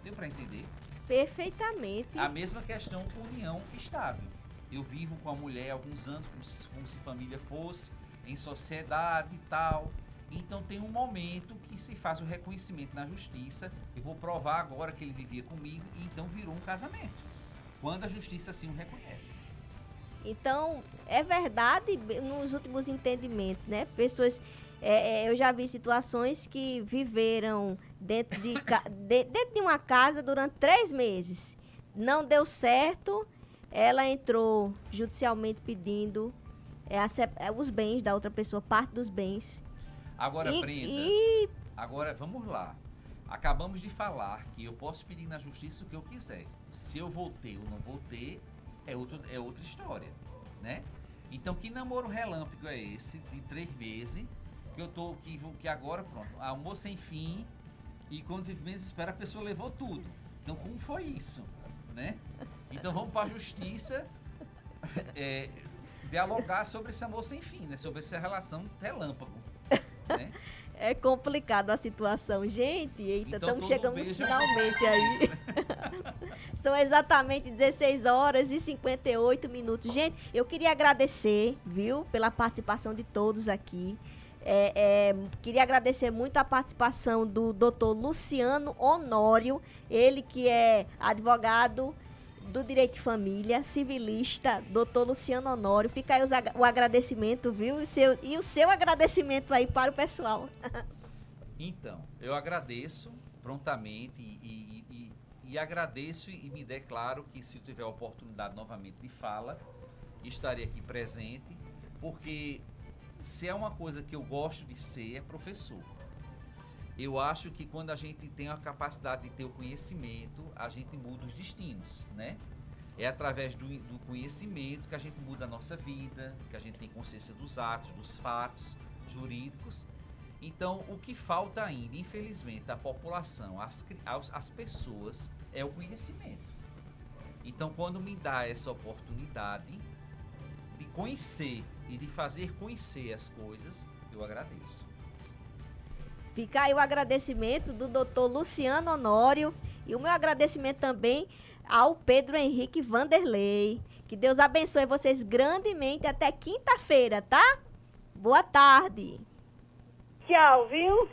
Deu para entender? Perfeitamente. A mesma questão com união estável. Eu vivo com a mulher há alguns anos como se família fosse, em sociedade e tal. Então tem um momento que se faz o reconhecimento na justiça. Eu vou provar agora que ele vivia comigo e então virou um casamento. Quando a justiça assim o reconhece. Então, é verdade, nos últimos entendimentos, né? Pessoas, eu já vi situações que viveram dentro de uma casa durante 3 meses. Não deu certo, ela entrou judicialmente pedindo os bens da outra pessoa, parte dos bens. Agora, Brenda, agora vamos lá. Acabamos de falar que eu posso pedir na justiça o que eu quiser. Se eu vou ter ou não vou ter, é outra história, né? Então, que namoro relâmpago é esse, de 3 meses, que eu tô, que agora, pronto, amor sem fim, e quando 3 meses espera, a pessoa levou tudo. Então, como foi isso, né? Então, vamos para a justiça dialogar sobre esse amor sem fim, né? Sobre essa relação relâmpago, né? É complicado a situação. Gente, eita, Então, chegamos finalmente aí. São exatamente 16 horas e 58 minutos. Gente, eu queria agradecer, viu, pela participação de todos aqui. Queria agradecer muito a participação do Dr. Luciano Honório, ele que é advogado do Direito de Família, civilista, Dr. Luciano Honório. Fica aí o agradecimento, viu? E o seu agradecimento aí para o pessoal. Então, eu agradeço prontamente e agradeço e me declaro que se eu tiver a oportunidade novamente de fala, estarei aqui presente, porque se é uma coisa que eu gosto de ser, é professor. Eu acho que quando a gente tem a capacidade de ter o conhecimento, a gente muda os destinos, né? É através do conhecimento que a gente muda a nossa vida, que a gente tem consciência dos atos, dos fatos jurídicos. Então, o que falta ainda, infelizmente, à população, às pessoas, é o conhecimento. Então, quando me dá essa oportunidade de conhecer e de fazer conhecer as coisas, eu agradeço. Fica aí o agradecimento do Dr. Luciano Honório e o meu agradecimento também ao Pedro Henrique Vanderlei. Que Deus abençoe vocês grandemente até quinta-feira, tá? Boa tarde. Tchau, viu?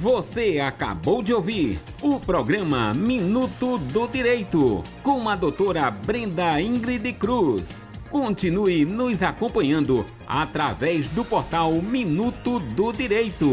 Você acabou de ouvir o programa Minuto do Direito, com a doutora Brenda Ingrid Cruz. Continue nos acompanhando através do portal Minuto do Direito.